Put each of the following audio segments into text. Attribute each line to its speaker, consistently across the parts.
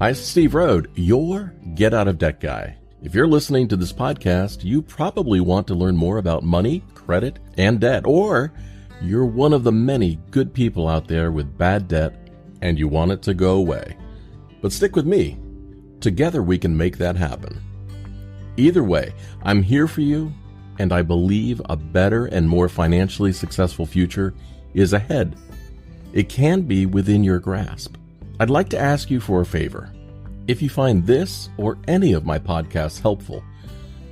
Speaker 1: Hi, it's Steve Rhode, your Get Out of Debt guy. If you're listening to this podcast, you probably want to learn more about money, credit, and debt, or you're one of the many good people out there with bad debt and you want it to go away. But stick with me. Together we can make that happen. Either way, I'm here for you, and I believe a better and more financially successful future is ahead. It can be within your grasp. I'd like to ask you for a favor. If you find this or any of my podcasts helpful,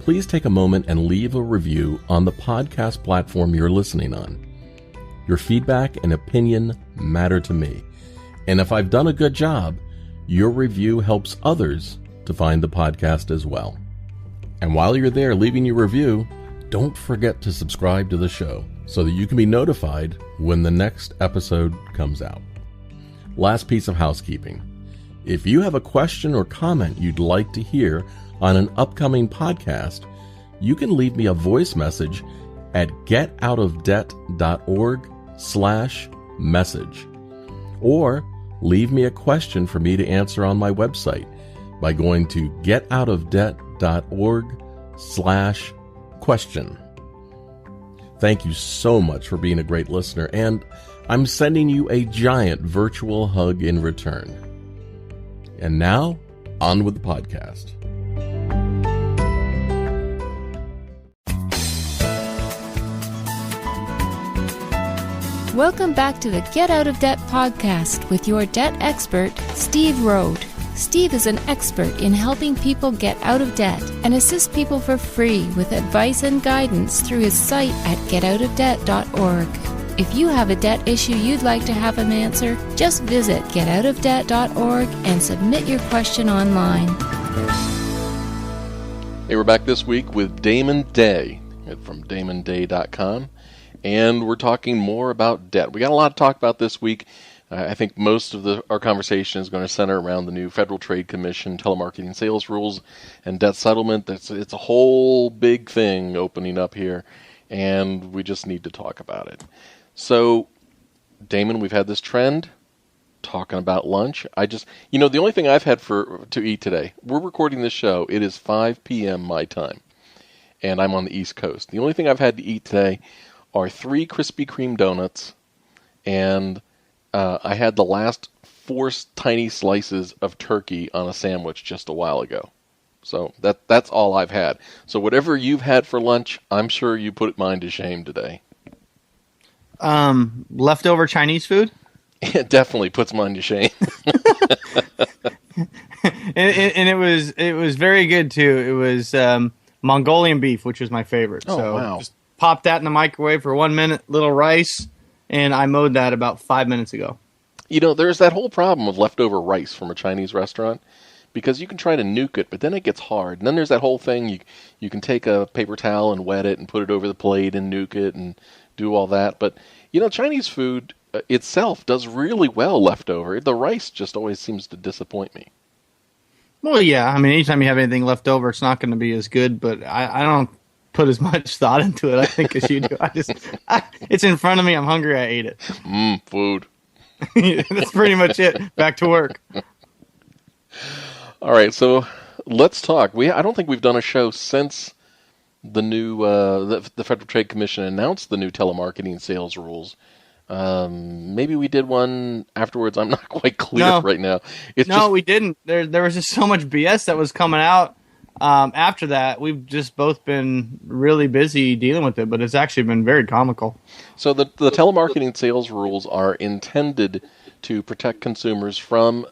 Speaker 1: please take a moment and leave a review on the podcast platform you're listening on. Your feedback and opinion matter to me, and if I've done a good job, your review helps others to find the podcast as well. And while you're there leaving your review, don't forget to subscribe to the show so that you can be notified when the next episode comes out. Last piece of housekeeping. If you have a question or comment you'd like to hear on an upcoming podcast, you can leave me a voice message at getoutofdebt.org/message. Or leave me a question for me to answer on my website by going to getoutofdebt.org/question. Thank you so much for being a great listener, and I'm sending you a giant virtual hug in return. And now, on with the podcast.
Speaker 2: Welcome back to the Get Out of Debt podcast with your debt expert, Steve Rhode. Steve is an expert in helping people get out of debt and assist people for free with advice and guidance through his site at getoutofdebt.org. If you have a debt issue you'd like to have him answer, just visit getoutofdebt.org and submit your question online.
Speaker 1: Hey, we're back this week with Damon Day from DamonDay.com, and we're talking more about debt. We got a lot to talk about this week. I think most of our conversation is going to center around the new Federal Trade Commission, telemarketing sales rules, and debt settlement. It's a whole big thing opening up here, and we just need to talk about it. So, Damon, we've had this trend talking about lunch. The only thing I've had to eat today, we're recording this show, it is 5 p.m. my time, and I'm on the East Coast. The only thing I've had to eat today are 3 Krispy Kreme donuts, and I had the last 4 tiny slices of turkey on a sandwich just a while ago. So that's all I've had. So whatever you've had for lunch, I'm sure you put mine to shame today.
Speaker 3: Leftover Chinese food?
Speaker 1: It definitely puts mine to shame.
Speaker 3: and it was very good too. It was Mongolian beef, which was my favorite.
Speaker 1: Oh,
Speaker 3: so
Speaker 1: wow.
Speaker 3: Just pop that in the microwave for 1 minute, little rice, and I mowed that about 5 minutes ago.
Speaker 1: There's that whole problem with leftover rice from a Chinese restaurant, because you can try to nuke it, but then it gets hard. And then there's that whole thing, you can take a paper towel and wet it and put it over the plate and nuke it and do all that. But, Chinese food itself does really well leftover. The rice just always seems to disappoint me.
Speaker 3: Well, yeah. I mean, anytime you have anything left over, it's not going to be as good, but I don't put as much thought into it, I think, as you do. It's in front of me. I'm hungry. I ate it.
Speaker 1: Food.
Speaker 3: That's pretty much it. Back to work.
Speaker 1: All right, so let's talk. I don't think we've done a show since the new the Federal Trade Commission announced the new telemarketing sales rules. Maybe we did one afterwards. I'm not quite clear right now.
Speaker 3: We didn't. There was just so much BS that was coming out. After that, we've just both been really busy dealing with it, but it's actually been very comical.
Speaker 1: So the telemarketing sales rules are intended to protect consumers from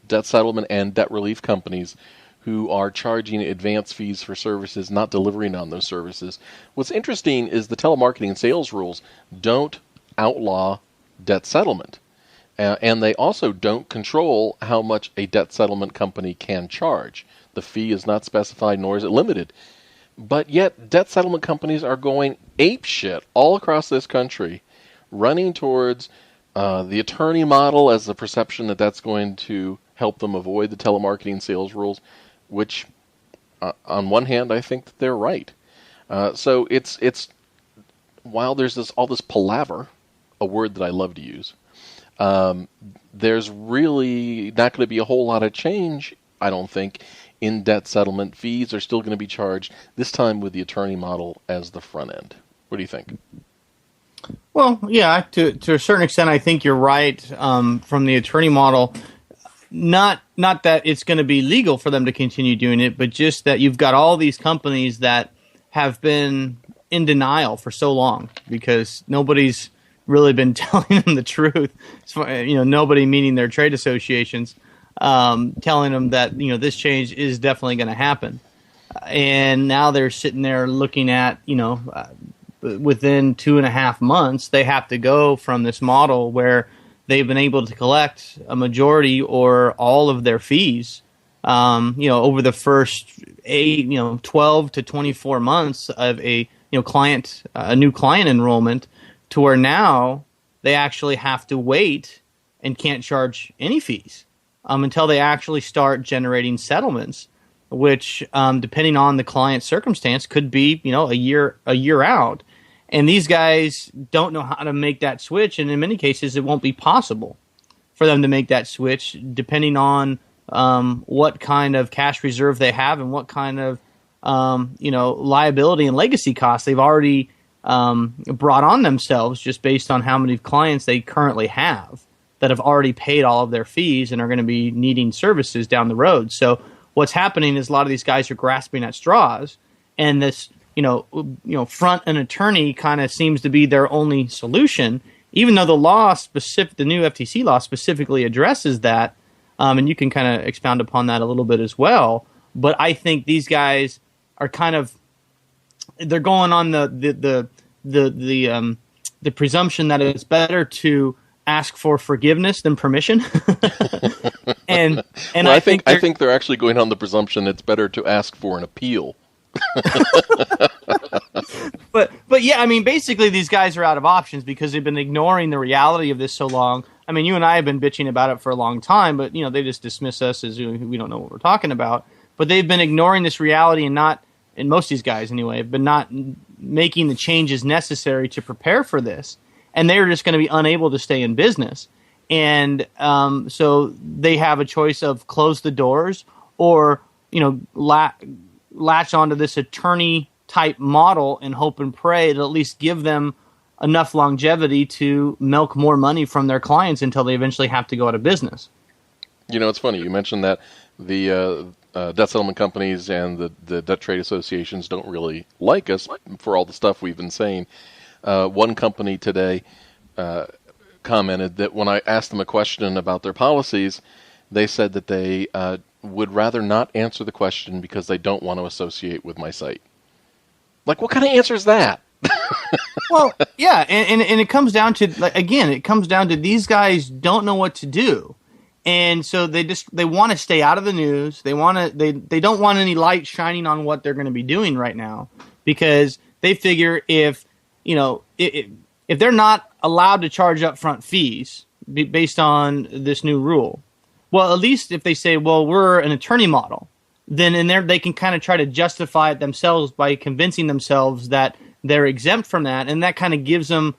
Speaker 1: debt settlement and debt relief companies who are charging advance fees for services, not delivering on those services. What's interesting is the telemarketing sales rules don't outlaw debt settlement. And they also don't control how much a debt settlement company can charge. The fee is not specified, nor is it limited. But yet, debt settlement companies are going apeshit all across this country, running towards the attorney model as the perception that that's going to help them avoid the telemarketing sales rules, which, on one hand, I think that they're right. So it's while there's all this palaver, a word that I love to use, there's really not going to be a whole lot of change, I don't think, in debt settlement. Fees are still going to be charged, this time with the attorney model as the front end. What do you think?
Speaker 3: Well, yeah, to a certain extent, I think you're right. From the attorney model, not that it's going to be legal for them to continue doing it, but just that you've got all these companies that have been in denial for so long because nobody's really been telling them the truth. Nobody, meaning their trade associations, telling them that this change is definitely going to happen. And now they're sitting there looking at within 2.5 months, they have to go from this model where they've been able to collect a majority or all of their fees, over the first 12 to 24 months of a new client enrollment, to where now they actually have to wait and can't charge any fees until they actually start generating settlements, which, depending on the client's circumstance, could be a year out. And these guys don't know how to make that switch, and in many cases, it won't be possible for them to make that switch, depending on what kind of cash reserve they have and what kind of liability and legacy costs they've already brought on themselves, just based on how many clients they currently have that have already paid all of their fees and are going to be needing services down the road. So what's happening is a lot of these guys are grasping at straws, and this front an attorney kind of seems to be their only solution, even though the new FTC law specifically addresses that, and you can kind of expound upon that a little bit as well. But I think these guys are they're going on the presumption that it's better to ask for forgiveness than permission. and
Speaker 1: well, I think they're actually going on the presumption it's better to ask for an appeal.
Speaker 3: But yeah, I mean, basically these guys are out of options because they've been ignoring the reality of this so long. I mean, you and I have been bitching about it for a long time, but they just dismiss us as we don't know what we're talking about. But they've been ignoring this reality and most of these guys anyway, have been not making the changes necessary to prepare for this. And they're just going to be unable to stay in business. And so they have a choice of close the doors or, latch onto this attorney-type model and hope and pray to at least give them enough longevity to milk more money from their clients until they eventually have to go out of business.
Speaker 1: It's funny. You mentioned that the debt settlement companies and the debt trade associations don't really like us for all the stuff we've been saying. One company today commented that when I asked them a question about their policies, they said that they would rather not answer the question because they don't want to associate with my site. Like, what kind of answer is that?
Speaker 3: Well, yeah, and it comes down to, it comes down to these guys don't know what to do. And so they want to stay out of the news. They don't want any light shining on what they're going to be doing right now, because they figure if they're not allowed to charge upfront fees based on this new rule, well, at least if they say, well, we're an attorney model, then in there they can kind of try to justify it themselves by convincing themselves that they're exempt from that, and that kind of gives them,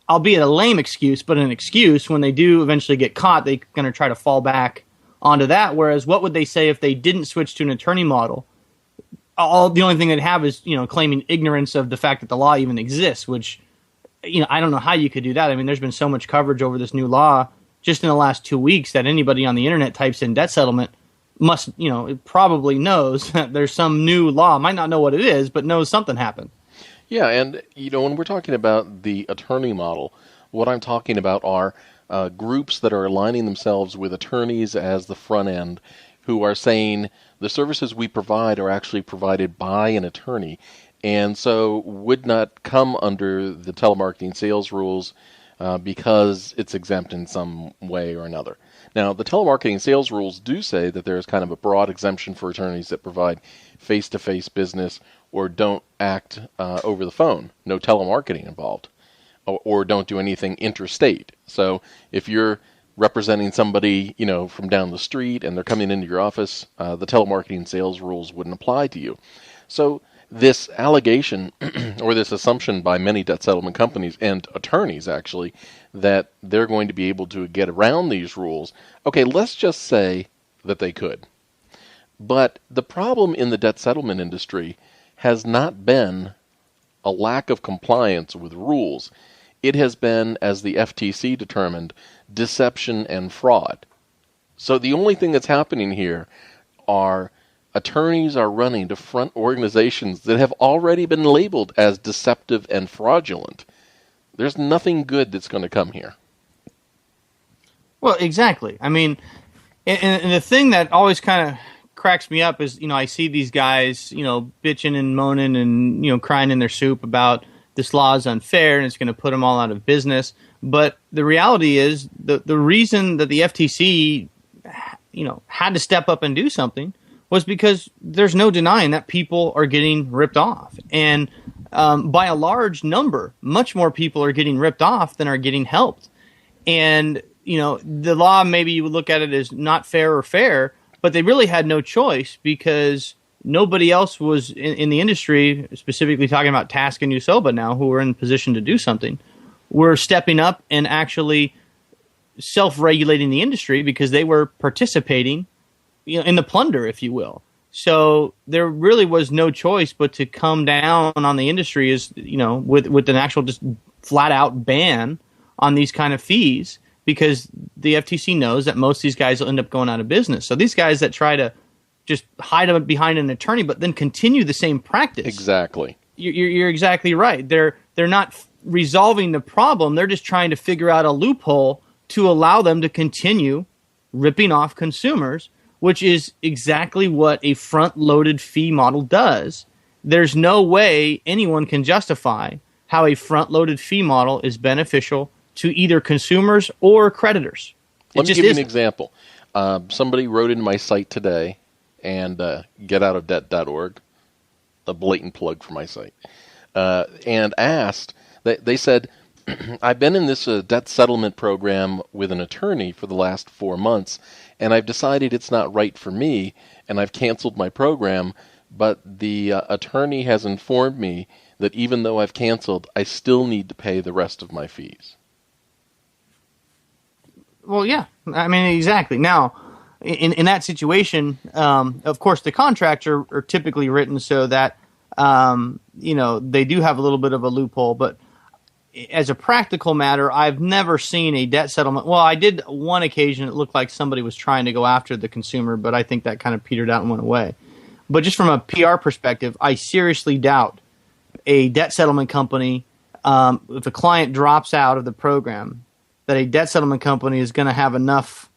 Speaker 3: albeit a lame excuse, but an excuse when they do eventually get caught. They're going to try to fall back onto that. Whereas, what would they say if they didn't switch to an attorney model? The only thing they'd have is claiming ignorance of the fact that the law even exists, which I don't know how you could do that. I mean, there's been so much coverage over this new law just in the last 2 weeks that anybody on the internet types in debt settlement must, it probably knows that there's some new law. Might not know what it is, but knows something happened.
Speaker 1: Yeah, and when we're talking about the attorney model, what I'm talking about are groups that are aligning themselves with attorneys as the front end, who are saying the services we provide are actually provided by an attorney, and so would not come under the telemarketing sales rules because it's exempt in some way or another. Now, the telemarketing sales rules do say that there is kind of a broad exemption for attorneys that provide face-to-face business or don't act over the phone, no telemarketing involved, or don't do anything interstate. So if you're representing somebody, from down the street and they're coming into your office, the telemarketing sales rules wouldn't apply to you. So this allegation or this assumption by many debt settlement companies and attorneys, actually, that they're going to be able to get around these rules. Okay, let's just say that they could. But the problem in the debt settlement industry has not been a lack of compliance with rules. It has been, as the FTC determined, deception and fraud. So the only thing that's happening here are attorneys are running to front organizations that have already been labeled as deceptive and fraudulent. There's nothing good that's going to come here.
Speaker 3: Well, exactly. I mean, and the thing that always kind of cracks me up is, I see these guys, bitching and moaning and, crying in their soup about this law is unfair and it's going to put them all out of business. But the reality is the reason that the FTC, had to step up and do something was because there's no denying that people are getting ripped off. And by a large number, much more people are getting ripped off than are getting helped. And, the law, maybe you would look at it as not fair or fair, but they really had no choice because nobody else was in the industry, specifically talking about Task and Usoba now, who were in position to do something, were stepping up and actually self-regulating the industry because they were participating in the plunder, if you will. So there really was no choice but to come down on the industry as, with an actual just flat-out ban on these kind of fees, because the FTC knows that most of these guys will end up going out of business. So these guys that try to just hide them behind an attorney but then continue the same practice.
Speaker 1: Exactly.
Speaker 3: You're exactly right. They're not resolving the problem. They're just trying to figure out a loophole to allow them to continue ripping off consumers, which is exactly what a front-loaded fee model does. There's no way anyone can justify how a front-loaded fee model is beneficial to either consumers or creditors.
Speaker 1: Let me give you an example. Somebody wrote into my site today, and getoutofdebt.org, a blatant plug for my site, and asked, they said, I've been in this debt settlement program with an attorney for the last 4 months, and I've decided it's not right for me, and I've canceled my program, but the attorney has informed me that even though I've canceled, I still need to pay the rest of my fees.
Speaker 3: Well, yeah. I mean, exactly. Now, in that situation, of course, the contracts are typically written so that, they do have a little bit of a loophole. But as a practical matter, I've never seen a debt settlement. Well, I did one occasion. It looked like somebody was trying to go after the consumer, but I think that kind of petered out and went away. But just from a PR perspective, I seriously doubt a debt settlement company, if a client drops out of the program, that a debt settlement company is going to have enough,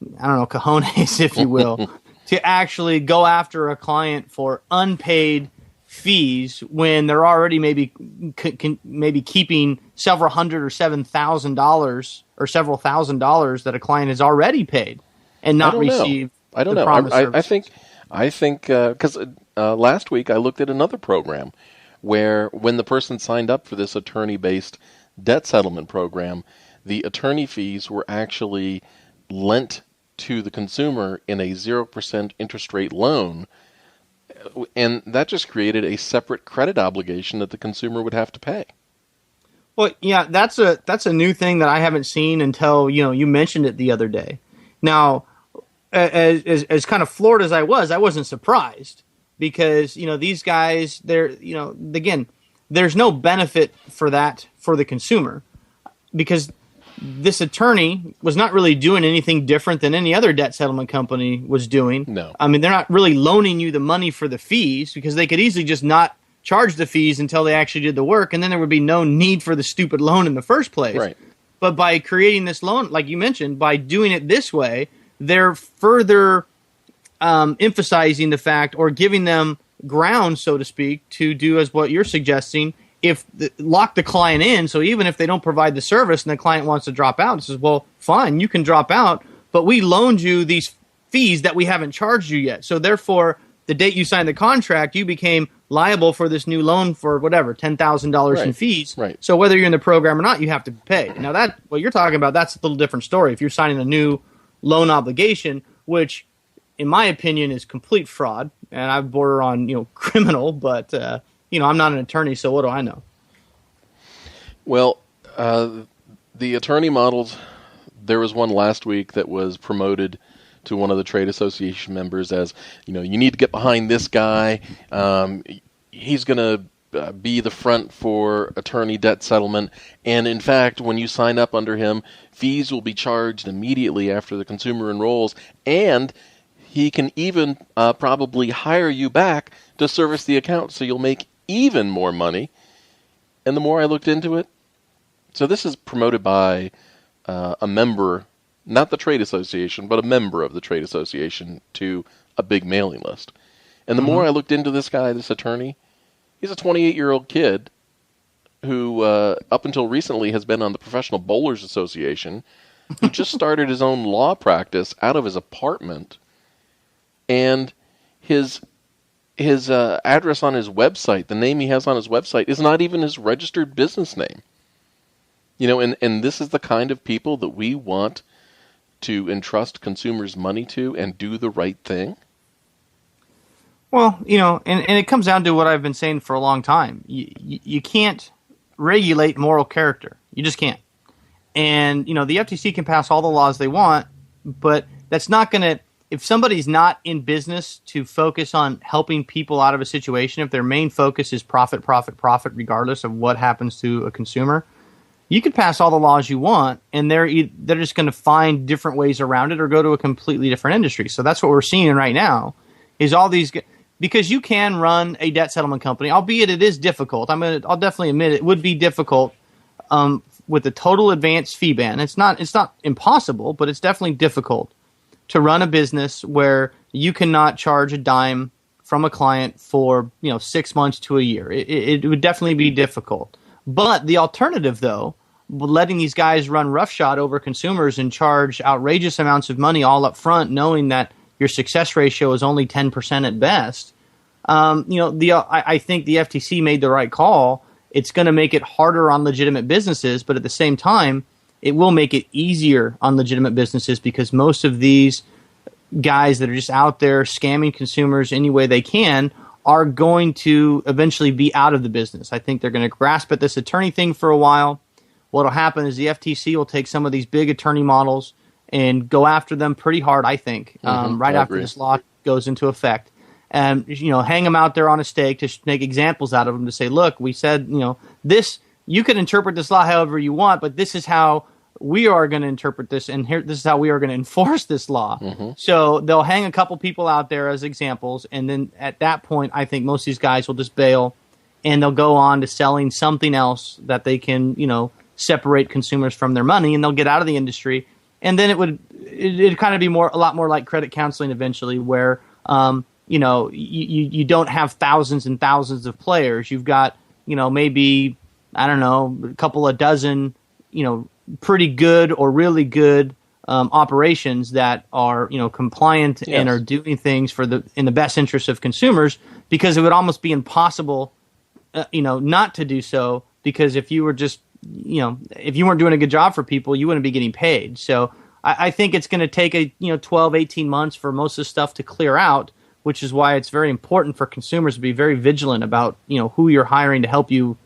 Speaker 3: cojones, if you will, to actually go after a client for unpaid fees when they're already maybe keeping several hundred or $7,000 or several $1,000s that a client has already paid and not received.
Speaker 1: I don't know. I think because last week I looked at another program where when the person signed up for this attorney-based debt settlement program, the attorney fees were actually lent to the consumer in a 0% interest rate loan, and that just created a separate credit obligation that the consumer would have to pay.
Speaker 3: Well, yeah, that's a new thing that I haven't seen until you mentioned it the other day. Now, as kind of floored as I wasn't surprised because these guys, again, there's no benefit for that for the consumer because this attorney was not really doing anything different than any other debt settlement company was doing.
Speaker 1: No.
Speaker 3: I mean, they're not really loaning you the money for the fees because they could easily just not charge the fees until they actually did the work, and then there would be no need for the stupid loan in the first place.
Speaker 1: Right.
Speaker 3: But by creating this loan, like you mentioned, by doing it this way, they're further emphasizing the fact or giving them ground, so to speak, to do as what you're suggesting, lock the client in, so even if they don't provide the service and the client wants to drop out, it says, well, fine, you can drop out, but we loaned you these fees that we haven't charged you yet. So therefore, the date you signed the contract, you became liable for this new loan for whatever, $10,000 in fees.
Speaker 1: Right.
Speaker 3: So whether you're in the program or not, you have to pay. Now that what you're talking about, that's a little different story. If you're signing a new loan obligation, which in my opinion is complete fraud, and I border on criminal, but I'm not an attorney, so what do I know?
Speaker 1: Well, the attorney models, there was one last week that was promoted to one of the trade association members as, you need to get behind this guy. He's going to be the front for attorney debt settlement. And in fact, when you sign up under him, fees will be charged immediately after the consumer enrolls. And he can even probably hire you back to service the account, so you'll make even more money. And the more I looked into it, so this is promoted by a member, not the trade association, but a member of the trade association to a big mailing list. And the more I looked into this guy, this attorney, he's a 28-year-old kid who, up until recently, has been on the Professional Bowlers Association, who just started his own law practice out of his apartment. And his address on his website, the name he has on his website, is not even his registered business name. And this is the kind of people that we want to entrust consumers' money to and do the right thing.
Speaker 3: Well, and it comes down to what I've been saying for a long time. You can't regulate moral character. You just can't. And, the FTC can pass all the laws they want, but that's not going to, if somebody's not in business to focus on helping people out of a situation, if their main focus is profit, regardless of what happens to a consumer, you could pass all the laws you want, and they're just going to find different ways around it or go to a completely different industry. So that's what we're seeing right now is all these, because you can run a debt settlement company, albeit it is difficult. I'll definitely admit it would be difficult with the total advance fee ban. It's not impossible, but it's definitely difficult to run a business where you cannot charge a dime from a client for 6 months to a year. It would definitely be difficult. But the alternative, though, letting these guys run roughshod over consumers and charge outrageous amounts of money all up front, knowing that your success ratio is only 10% at best, I think the FTC made the right call. It's going to make it harder on legitimate businesses, but at the same time, it will make it easier on legitimate businesses because most of these guys that are just out there scamming consumers any way they can are going to eventually be out of the business. I think they're going to grasp at this attorney thing for a while. What will happen is the FTC will take some of these big attorney models and go after them pretty hard, I think, right after this law goes into effect. And, hang them out there on a stake to make examples out of them to say, look, we said, this, you can interpret this law however you want, but this is how we are going to interpret this, and this is how we are going to enforce this law. So they'll hang a couple people out there as examples, and then at that point, I think most of these guys will just bail, and they'll go on to selling something else that they can, separate consumers from their money, and they'll get out of the industry. And then it'd kind of be a lot more like credit counseling eventually, where you don't have thousands and thousands of players. You've got maybe a couple of dozen pretty good or really good operations that are compliant and are doing things in the best interest of consumers, because it would almost be impossible not to do so, because if you were just if you weren't doing a good job for people, you wouldn't be getting paid. So I think it's going to take 12, 18 months for most of the stuff to clear out, which is why it's very important for consumers to be very vigilant about who you're hiring to help you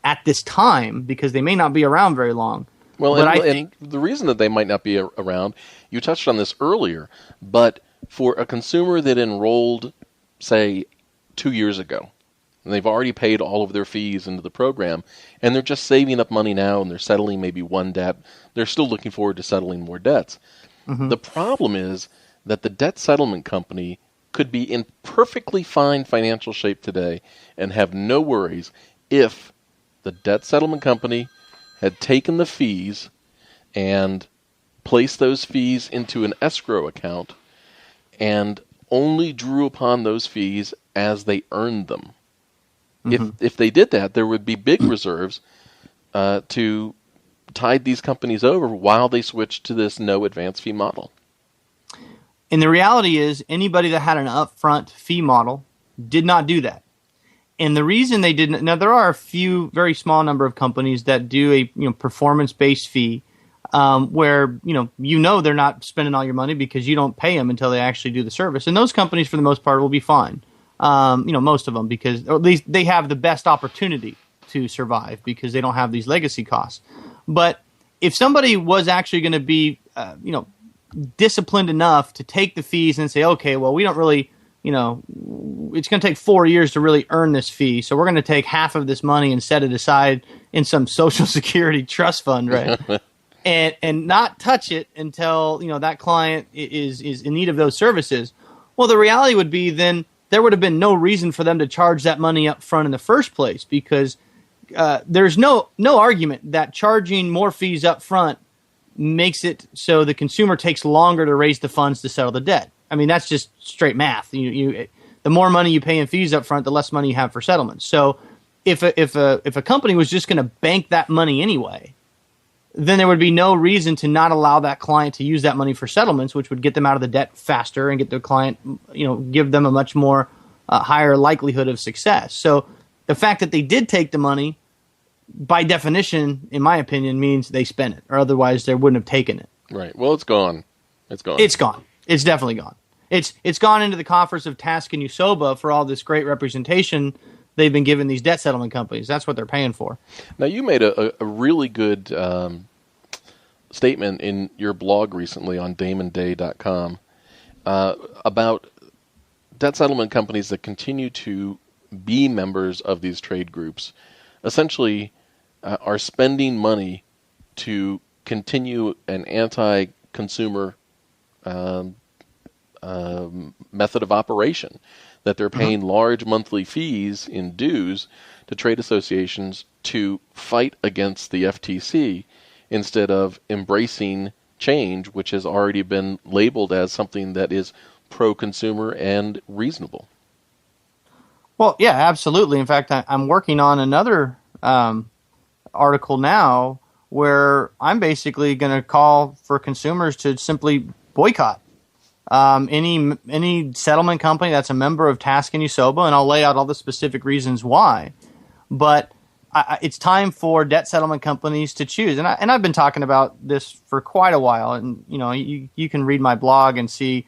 Speaker 3: at this time, because they may not be around very long.
Speaker 1: Well, and the reason that they might not be around, you touched on this earlier, but for a consumer that enrolled, say, 2 years ago, and they've already paid all of their fees into the program, and they're just saving up money now, and they're settling maybe one debt, they're still looking forward to settling more debts. The problem is that the debt settlement company could be in perfectly fine financial shape today and have no worries if the debt settlement company had taken the fees and placed those fees into an escrow account and only drew upon those fees as they earned them. If they did that, there would be big reserves to tide these companies over while they switched to this no advance fee model.
Speaker 3: And the reality is, anybody that had an upfront fee model did not do that. And the reason they didn't, now there are a few, very small number of companies that do a performance-based fee, where they're not spending all your money because you don't pay them until they actually do the service. And those companies, for the most part, will be fine. Most of them, because or at least they have the best opportunity to survive because they don't have these legacy costs. But if somebody was actually going to be, disciplined enough to take the fees and say, okay, well, we don't really, it's going to take 4 years to really earn this fee, so we're going to take half of this money and set it aside in some Social Security trust fund, right? and not touch it until that client is in need of those services. Well, the reality would be then there would have been no reason for them to charge that money up front in the first place, because there's no argument that charging more fees up front makes it so the consumer takes longer to raise the funds to settle the debt. I mean, that's just straight math. The more money you pay in fees up front, the less money you have for settlements. So if a company was just going to bank that money anyway, then there would be no reason to not allow that client to use that money for settlements, which would get them out of the debt faster and get the client, give them a much more higher likelihood of success. So the fact that they did take the money, by definition, in my opinion, means they spent it, or otherwise they wouldn't have taken it.
Speaker 1: Right. Well, it's gone. It's gone.
Speaker 3: It's gone. It's definitely gone. It's gone into the coffers of TASC and USOBA for all this great representation they've been giving these debt settlement companies. That's what they're paying for.
Speaker 1: Now, you made a really good statement in your blog recently on DamonDay.com about debt settlement companies that continue to be members of these trade groups essentially are spending money to continue an anti-consumer method of operation, that they're paying large monthly fees in dues to trade associations to fight against the FTC instead of embracing change, which has already been labeled as something that is pro-consumer and reasonable.
Speaker 3: Well, yeah, absolutely. In fact, I'm working on another article now where I'm basically going to call for consumers to simply boycott any settlement company that's a member of TASC and USOBA, and I'll lay out all the specific reasons why. But it's time for debt settlement companies to choose, and I've been talking about this for quite a while, and you can read my blog and see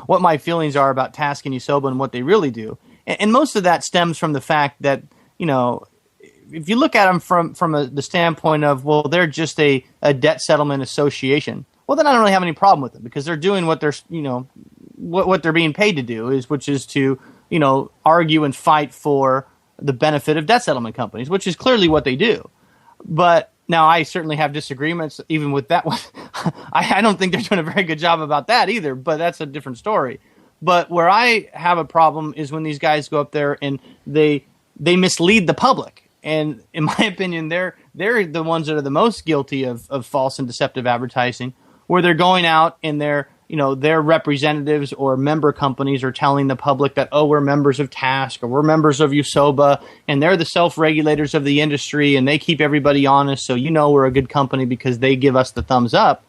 Speaker 3: what my feelings are about TASC and USOBA and what they really do. And most of that stems from the fact that, if you look at them from the standpoint of, well, they're just a debt settlement association, well, then I don't really have any problem with them, because they're doing what they're, what they're being paid to do, which is to, argue and fight for the benefit of debt settlement companies, which is clearly what they do. But now I certainly have disagreements even with that one. I don't think they're doing a very good job about that either, but that's a different story. But where I have a problem is when these guys go up there and they mislead the public. And in my opinion, they're the ones that are the most guilty of false and deceptive advertising, where they're going out and their representatives or member companies are telling the public that, oh, we're members of TASC or we're members of USOBA, and they're the self-regulators of the industry and they keep everybody honest, so we're a good company because they give us the thumbs up.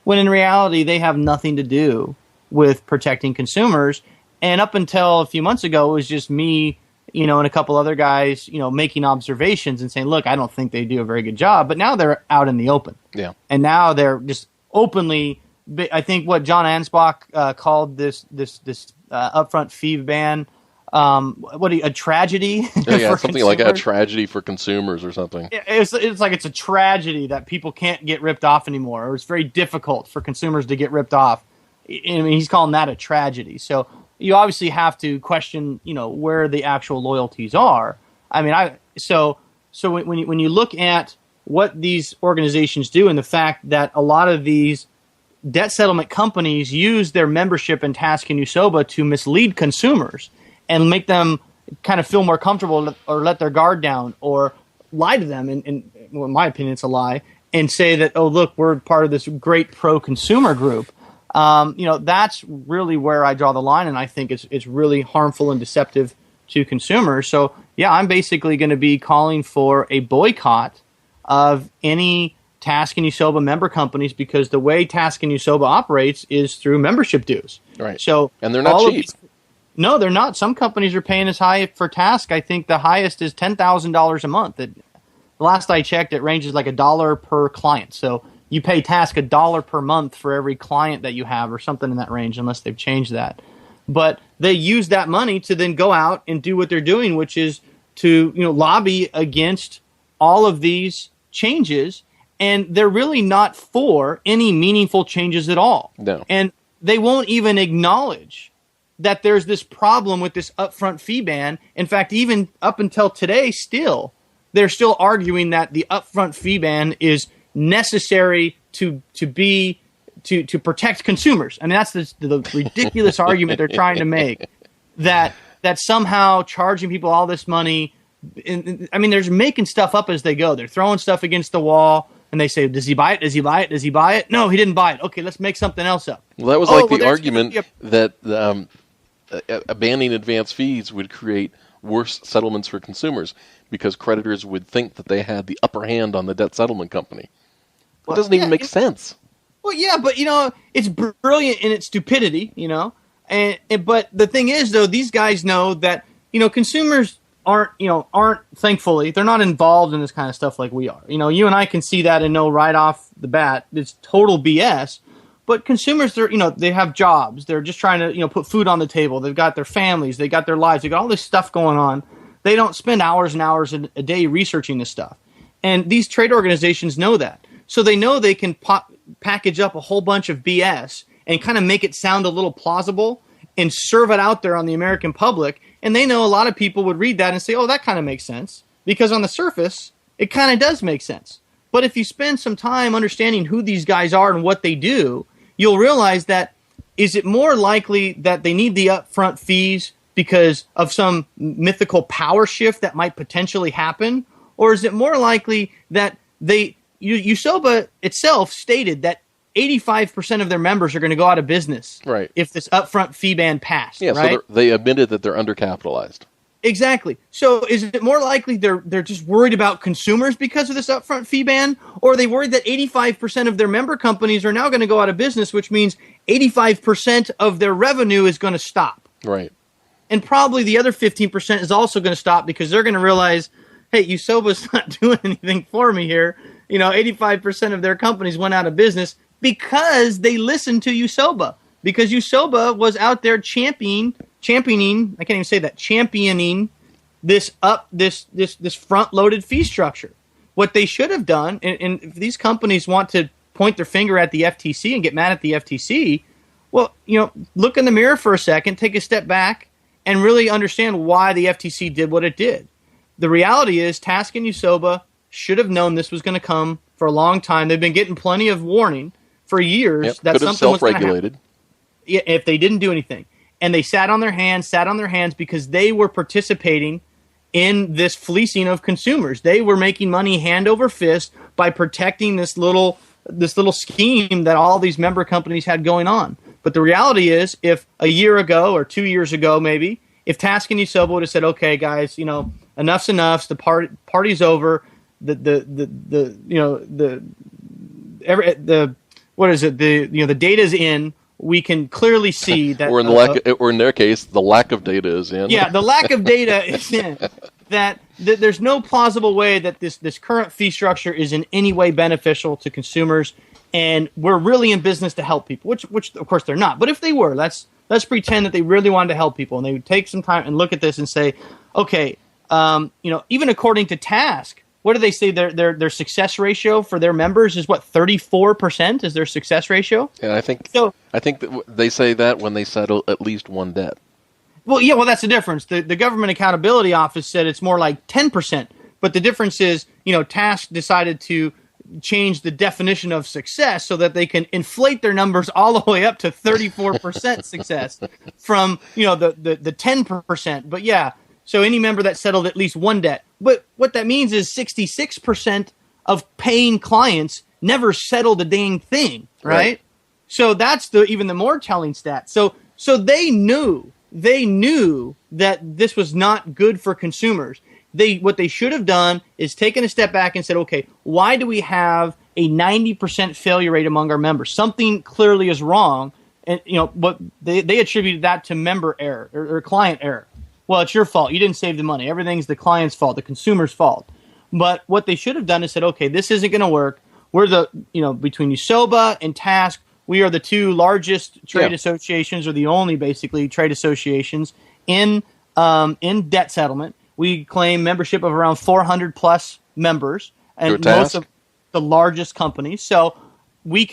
Speaker 3: When in reality, they have nothing to do with protecting consumers. And up until a few months ago, it was just me, and a couple other guys, making observations and saying, look, I don't think they do a very good job. But now they're out in the open. Yeah. And now they're just openly, I think what John Ansbach called this upfront fee ban, a tragedy?
Speaker 1: Yeah, something like a tragedy for consumers or something.
Speaker 3: It's like it's a tragedy that people can't get ripped off anymore, or it's very difficult for consumers to get ripped off. I mean, he's calling that a tragedy. So you obviously have to question, where the actual loyalties are. I mean, so when you look at what these organizations do, and the fact that a lot of these debt settlement companies use their membership in TASC and USOBA to mislead consumers and make them kind of feel more comfortable, or let their guard down, or lie to them, and in my opinion, it's a lie, and say that, oh, look, we're part of this great pro-consumer group. That's really where I draw the line, and I think it's really harmful and deceptive to consumers. So, yeah, I'm basically going to be calling for a boycott of any TASC and USOBA member companies, because the way TASC and USOBA operates is through membership dues.
Speaker 1: Right.
Speaker 3: So,
Speaker 1: and they're not cheap.
Speaker 3: No, they're not. Some companies are paying as high for TASC. I think the highest is $10,000 a month. The last I checked, it ranges like $1 per client. So you pay TASC $1 per month for every client that you have, or something in that range, unless they've changed that. but they use that money to then go out and do what they're doing, which is to lobby against all of these changes, and they're really not for any meaningful changes at all.
Speaker 1: No.
Speaker 3: And they won't even acknowledge that there's this problem with this upfront fee ban. In fact, even up until today, they're still arguing that the upfront fee ban is necessary to protect consumers. I mean, that's the ridiculous argument they're trying to make, that somehow charging people all this money. I mean, they're making stuff up as they go. They're throwing stuff against the wall, and they say, does he buy it? Does he buy it? Does he buy it? No, he didn't buy it. Okay, let's make something else up.
Speaker 1: Well, that was the argument that banning advance fees would create worse settlements for consumers because creditors would think that they had the upper hand on the debt settlement company. It doesn't even make sense. Well,
Speaker 3: yeah, but it's brilliant in its stupidity, but the thing is, though, these guys know that consumers aren't thankfully, they're not involved in this kind of stuff like we are. You and I can see that and know right off the bat it's total BS. But consumers, they have jobs. They're just trying to put food on the table. They've got their families. They got their lives. They got all this stuff going on. They don't spend hours and hours a day researching this stuff. And these trade organizations know that. So they know they can package up a whole bunch of BS and kind of make it sound a little plausible and serve it out there on the American public. And they know a lot of people would read that and say, oh, that kind of makes sense. Because on the surface, it kind of does make sense. But if you spend some time understanding who these guys are and what they do, you'll realize that is it more likely that they need the upfront fees because of some mythical power shift that might potentially happen? Or is it more likely that USOBA itself stated that 85% of their members are going to go out of business if this upfront fee ban passed.
Speaker 1: Yeah,
Speaker 3: right?
Speaker 1: So they admitted that they're undercapitalized.
Speaker 3: Exactly. So is it more likely they're just worried about consumers because of this upfront fee ban? Or are they worried that 85% of their member companies are now going to go out of business, which means 85% of their revenue is going to stop?
Speaker 1: Right.
Speaker 3: And probably the other 15% is also going to stop because they're going to realize, hey, USOBA's not doing anything for me here. 85% of their companies went out of business because they listened to USOBA. Because USOBA was out there championing this front-loaded fee structure. What they should have done, and if these companies want to point their finger at the FTC and get mad at the FTC, well, look in the mirror for a second, take a step back, and really understand why the FTC did what it did. The reality is, TASC and USOBA should have known this was going to come for a long time. They've been getting plenty of warning for years that something was going to happen. If they didn't do anything. And they sat on their hands because they were participating in this fleecing of consumers. They were making money hand over fist by protecting this little scheme that all these member companies had going on. But the reality is, if a year ago or 2 years ago maybe, if TASC and USOBA would have said, okay, guys, enough's enough, the party's over, the data's in. We can clearly see that,
Speaker 1: or in their case, the lack of data is in.
Speaker 3: Yeah, the lack of data is in. That there's no plausible way that this current fee structure is in any way beneficial to consumers, and we're really in business to help people, which of course they're not. But if they were, let's pretend that they really wanted to help people, and they would take some time and look at this and say, okay, even according to TASC, what do they say their success ratio for their members is 34% is their success ratio?
Speaker 1: And I think that they say that when they settle at least one debt.
Speaker 3: Well, yeah, that's the difference. The Government Accountability Office said it's more like 10%, but the difference is, TASC decided to change the definition of success so that they can inflate their numbers all the way up to 34% success from, the 10%. But yeah, so any member that settled at least one debt. But what that means is 66% of paying clients never settled a dang thing, right? So that's even the more telling stat. So they knew that this was not good for consumers. What they should have done is taken a step back and said, okay, why do we have a 90% failure rate among our members? Something clearly is wrong. And but they attributed that to member error or client error. Well, it's your fault. You didn't save the money. Everything's the client's fault, the consumer's fault. But what they should have done is said, okay, this isn't going to work. We're between USOBA and TASC, we are the two largest trade associations, or the only basically trade associations in debt settlement. We claim membership of around 400 plus members, and most of the largest companies. So we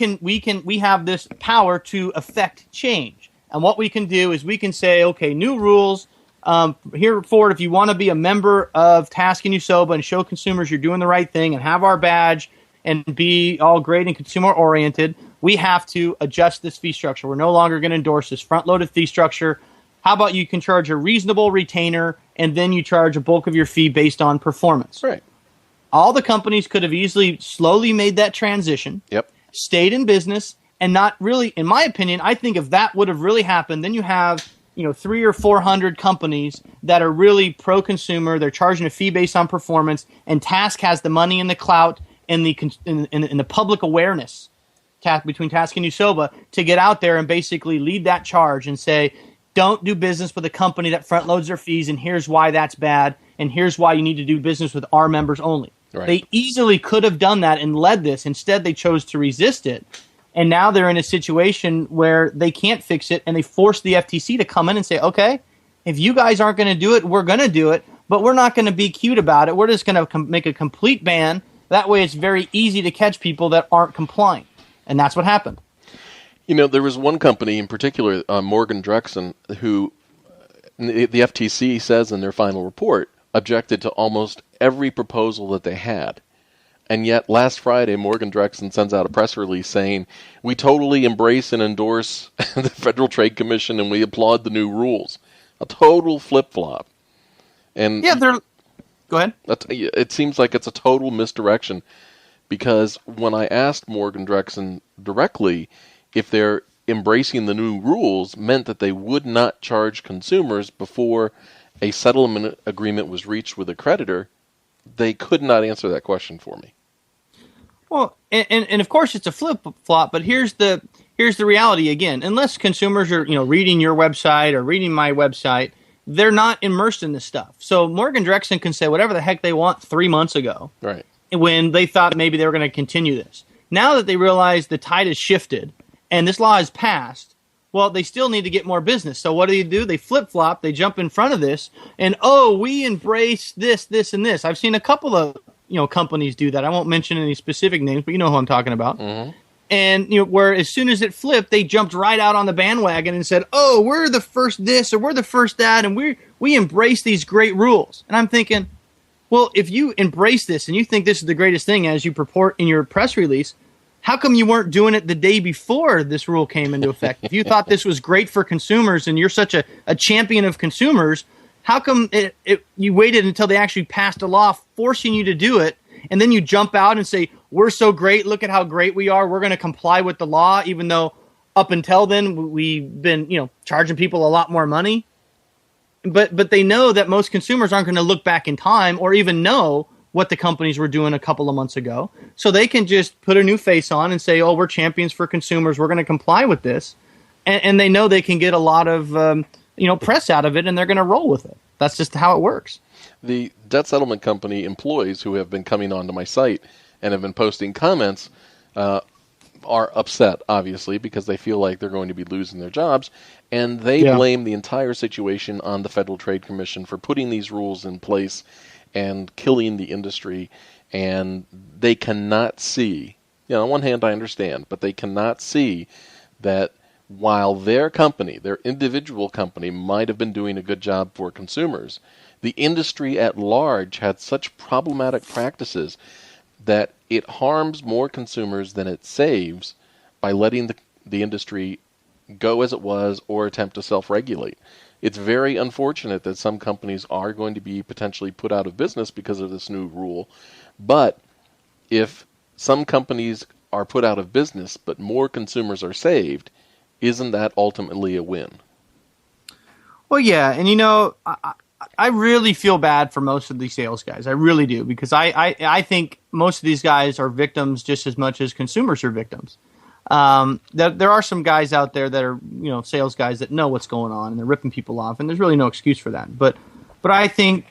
Speaker 3: have this power to affect change. And what we can do is we can say, okay, new rules. Here forward, if you want to be a member of Task and USOBA and show consumers you're doing the right thing and have our badge and be all great and consumer-oriented, we have to adjust this fee structure. We're no longer going to endorse this front-loaded fee structure. How about you can charge a reasonable retainer, and then you charge a bulk of your fee based on performance?
Speaker 1: Right.
Speaker 3: All the companies could have easily slowly made that transition, stayed in business, and not really, in my opinion, I think if that would have really happened, then you have 300 or 400 companies that are really pro-consumer. They're charging a fee based on performance, and Task has the money and the clout and the public awareness between Task and USOBA to get out there and basically lead that charge and say, don't do business with a company that front loads their fees, and here's why that's bad, and here's why you need to do business with our members only. Right. They easily could have done that and led this. Instead, they chose to resist it. And now they're in a situation where they can't fix it, and they force the FTC to come in and say, okay, if you guys aren't going to do it, we're going to do it, but we're not going to be cute about it. We're just going to make a complete ban. That way it's very easy to catch people that aren't complying. And that's what happened.
Speaker 1: There was one company in particular, Morgan Drexen, who the FTC says in their final report objected to almost every proposal that they had. And yet, last Friday, Morgan Drexen sends out a press release saying, we totally embrace and endorse the Federal Trade Commission, and we applaud the new rules. A total flip-flop. And
Speaker 3: go ahead.
Speaker 1: It seems like it's a total misdirection, because when I asked Morgan Drexen directly if they're embracing the new rules meant that they would not charge consumers before a settlement agreement was reached with a creditor, they could not answer that question for me.
Speaker 3: Well, and of course it's a flip-flop, but here's the reality again. Unless consumers are reading your website or reading my website, they're not immersed in this stuff. So Morgan Drexen can say whatever the heck they want 3 months ago,
Speaker 1: right,
Speaker 3: when they thought maybe they were going to continue this. Now that they realize the tide has shifted and this law is passed, well, they still need to get more business. So what do? They flip-flop, they jump in front of this, and we embrace this, this, and this. I've seen a couple of companies do that. I won't mention any specific names, but you know who I'm talking about. Mm-hmm. And where as soon as it flipped, they jumped right out on the bandwagon and said, we're the first this or we're the first that, and we embrace these great rules. And I'm thinking, well, if you embrace this and you think this is the greatest thing as you purport in your press release, how come you weren't doing it the day before this rule came into effect? If you thought this was great for consumers and you're such a champion of consumers, how come you waited until they actually passed a law forcing you to do it, and then you jump out and say, we're so great, look at how great we are, we're going to comply with the law, even though up until then we've been charging people a lot more money? But they know that most consumers aren't going to look back in time or even know what the companies were doing a couple of months ago. So they can just put a new face on and say, we're champions for consumers, we're going to comply with this. And they know they can get a lot of press out of it, and they're going to roll with it. That's just how it works.
Speaker 1: The debt settlement company employees who have been coming onto my site and have been posting comments are upset, obviously, because they feel like they're going to be losing their jobs. And they blame the entire situation on the Federal Trade Commission for putting these rules in place and killing the industry. And they cannot see, on one hand I understand, but they cannot see that while their company, their individual company, might have been doing a good job for consumers, the industry at large had such problematic practices that it harms more consumers than it saves by letting the industry go as it was or attempt to self-regulate. It's very unfortunate that some companies are going to be potentially put out of business because of this new rule, but if some companies are put out of business but more consumers are saved, isn't that ultimately a win?
Speaker 3: Well, yeah, and I really feel bad for most of these sales guys. I really do, because I think most of these guys are victims just as much as consumers are victims. There are some guys out there that are sales guys that know what's going on and they're ripping people off, and there's really no excuse for that. But I think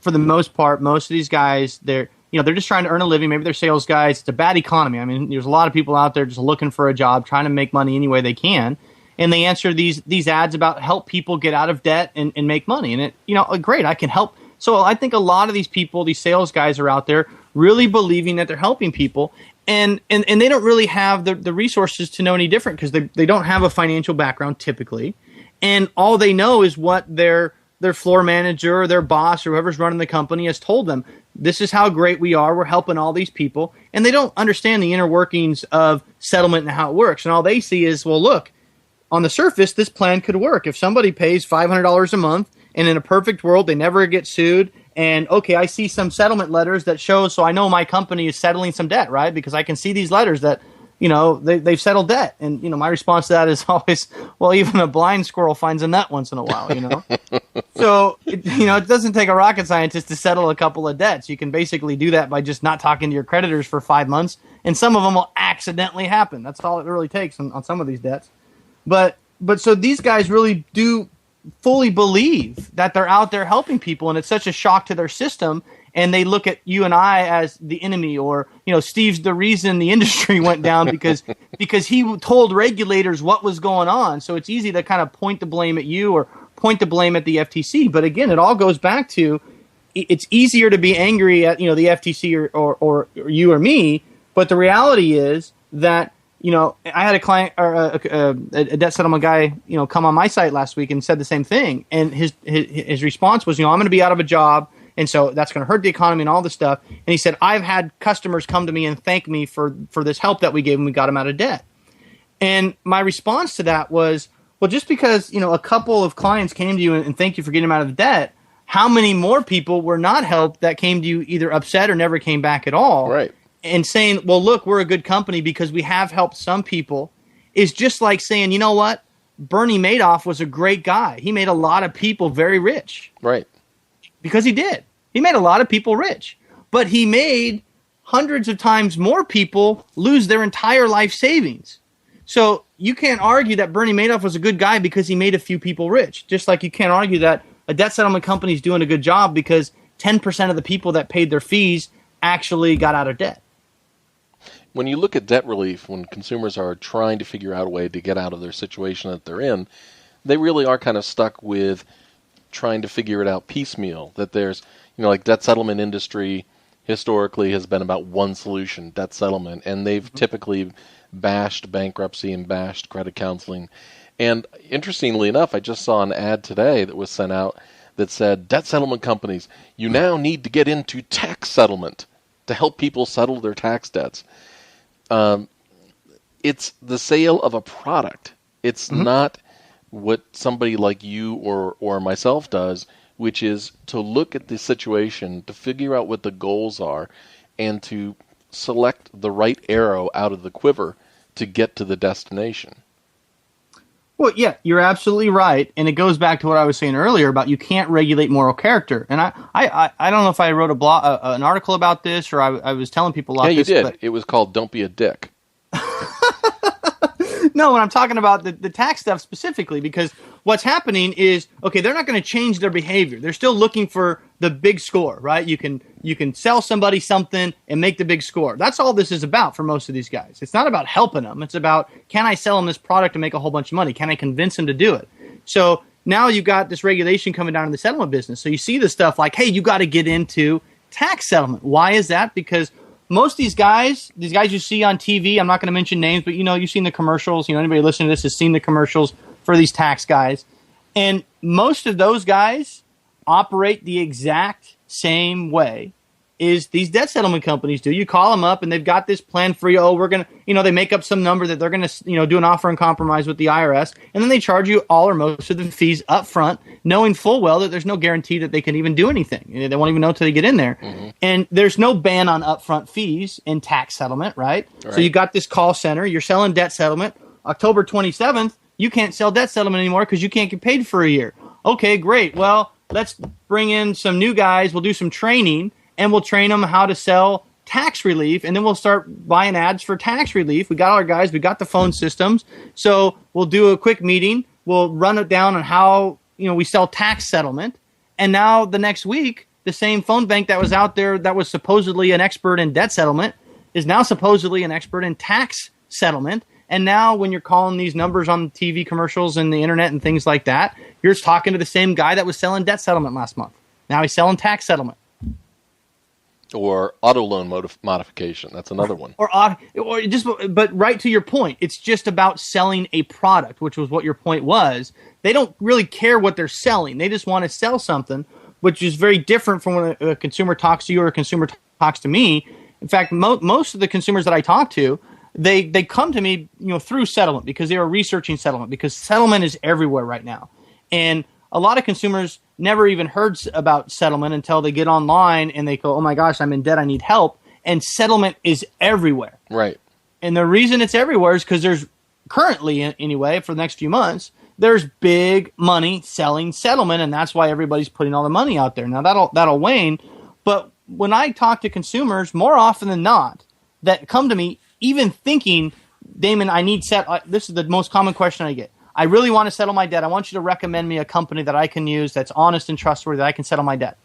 Speaker 3: for the most part, most of these guys, they're they're just trying to earn a living. Maybe they're sales guys. It's a bad economy. I mean, there's a lot of people out there just looking for a job, trying to make money any way they can. And they answer these ads about help people get out of debt and make money. And great, I can help. So I think a lot of these people, these sales guys are out there really believing that they're helping people. And they don't really have the resources to know any different because they don't have a financial background typically. And all they know is what their floor manager or their boss or whoever's running the company has told them. This is how great we are. We're helping all these people. And they don't understand the inner workings of settlement and how it works. And all they see is, well, look, on the surface, this plan could work. If somebody pays $500 a month and in a perfect world, they never get sued. And, okay, I see some settlement letters that show, so I know my company is settling some debt, right? Because I can see these letters that, they've settled debt. And, my response to that is always, well, even a blind squirrel finds a nut once in a while, So, it doesn't take a rocket scientist to settle a couple of debts. You can basically do that by just not talking to your creditors for 5 months. And some of them will accidentally happen. That's all it really takes on some of these debts. But so these guys really do fully believe that they're out there helping people, and it's such a shock to their system. And they look at you and I as the enemy, or Steve's the reason the industry went down because he told regulators what was going on. So it's easy to kind of point the blame at you or point the blame at the FTC. But again, it all goes back to it's easier to be angry at the FTC or you or me. But the reality is that. I had a client or a debt settlement guy, come on my site last week and said the same thing. And his response was, I'm going to be out of a job. And so that's going to hurt the economy and all this stuff. And he said, I've had customers come to me and thank me for this help that we gave them. We got him out of debt. And my response to that was, well, just because, a couple of clients came to you and thank you for getting them out of debt, how many more people were not helped that came to you either upset or never came back at all?
Speaker 1: Right.
Speaker 3: And saying, well, look, we're a good company because we have helped some people is just like saying, you know what? Bernie Madoff was a great guy. He made a lot of people very rich.
Speaker 1: Right.
Speaker 3: Because he did. He made a lot of people rich. But he made hundreds of times more people lose their entire life savings. So you can't argue that Bernie Madoff was a good guy because he made a few people rich. Just like you can't argue that a debt settlement company is doing a good job because 10% of the people that paid their fees actually got out of debt.
Speaker 1: When you look at debt relief, when consumers are trying to figure out a way to get out of their situation that they're in, they really are kind of stuck with trying to figure it out piecemeal. That there's, like debt settlement industry historically has been about one solution, debt settlement, and they've typically bashed bankruptcy and bashed credit counseling. And interestingly enough, I just saw an ad today that was sent out that said, debt settlement companies, you now need to get into tax settlement to help people settle their tax debts. It's the sale of a product. It's not what somebody like you or myself does, which is to look at the situation, to figure out what the goals are, and to select the right arrow out of the quiver to get to the destination.
Speaker 3: Well, yeah, you're absolutely right. And it goes back to what I was saying earlier about you can't regulate moral character. And I don't know if I wrote an article about this or I was telling people about this.
Speaker 1: Yeah, you did. But it was called Don't Be a Dick.
Speaker 3: No, when I'm talking about the tax stuff specifically, because what's happening is, okay, they're not going to change their behavior. They're still looking for the big score, right? You can sell somebody something and make the big score. That's all this is about for most of these guys. It's not about helping them. It's about, can I sell them this product and make a whole bunch of money? Can I convince them to do it? So now you've got this regulation coming down in the settlement business. So you see this stuff like, hey, you got to get into tax settlement. Why is that? Because most of these guys you see on TV, I'm not going to mention names, but you've seen the commercials. Anybody listening to this has seen the commercials for these tax guys. And most of those guys operate the exact same way as these debt settlement companies do. You call them up and they've got this plan for you. Oh, we're going to, they make up some number that they're going to, do an offer in compromise with the IRS. And then they charge you all or most of the fees up front, knowing full well that there's no guarantee that they can even do anything. They won't even know until they get in there. Mm-hmm. And there's no ban on upfront fees in tax settlement, right? So you got this call center. You're selling debt settlement. October 27th, you can't sell debt settlement anymore because you can't get paid for a year. Okay, great. Well, let's bring in some new guys. We'll do some training. And we'll train them how to sell tax relief, and then we'll start buying ads for tax relief. We got our guys. We got the phone systems. So we'll do a quick meeting. We'll run it down on how we sell tax settlement. And now the next week, the same phone bank that was out there that was supposedly an expert in debt settlement is now supposedly an expert in tax settlement. And now when you're calling these numbers on TV commercials and the internet and things like that, you're talking to the same guy that was selling debt settlement last month. Now he's selling tax settlement.
Speaker 1: Or auto loan modification. That's another one.
Speaker 3: But right to your point, it's just about selling a product, which was what your point was. They don't really care what they're selling. They just want to sell something, which is very different from when a consumer talks to you or a consumer talks to me. In fact, most of the consumers that I talk to, they come to me, through settlement because they are researching settlement because settlement is everywhere right now. And a lot of consumers never even heard about settlement until they get online and they go, oh my gosh, I'm in debt, I need help. And settlement is everywhere.
Speaker 1: Right.
Speaker 3: And the reason it's everywhere is because there's currently, anyway, for the next few months, there's big money selling settlement, and that's why everybody's putting all the money out there. Now, that'll wane, but when I talk to consumers, more often than not, that come to me even thinking, Damon, I need this is the most common question I get. I really want to settle my debt. I want you to recommend me a company that I can use that's honest and trustworthy that I can settle my debt.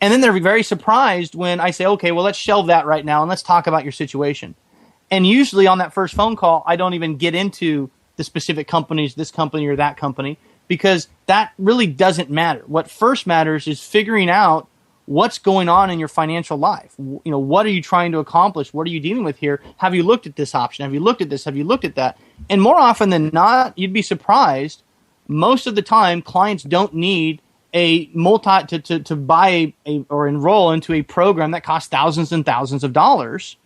Speaker 3: And then they're very surprised when I say, okay, well, let's shelve that right now and let's talk about your situation. And usually on that first phone call, I don't even get into the specific companies, this company or that company, because that really doesn't matter. What first matters is figuring out what's going on in your financial life. What are you trying to accomplish? What are you dealing with here? Have you looked at this option? Have you looked at this? Have you looked at that? And more often than not, you'd be surprised, most of the time, clients don't need a to buy or enroll into a program that costs thousands and thousands of dollars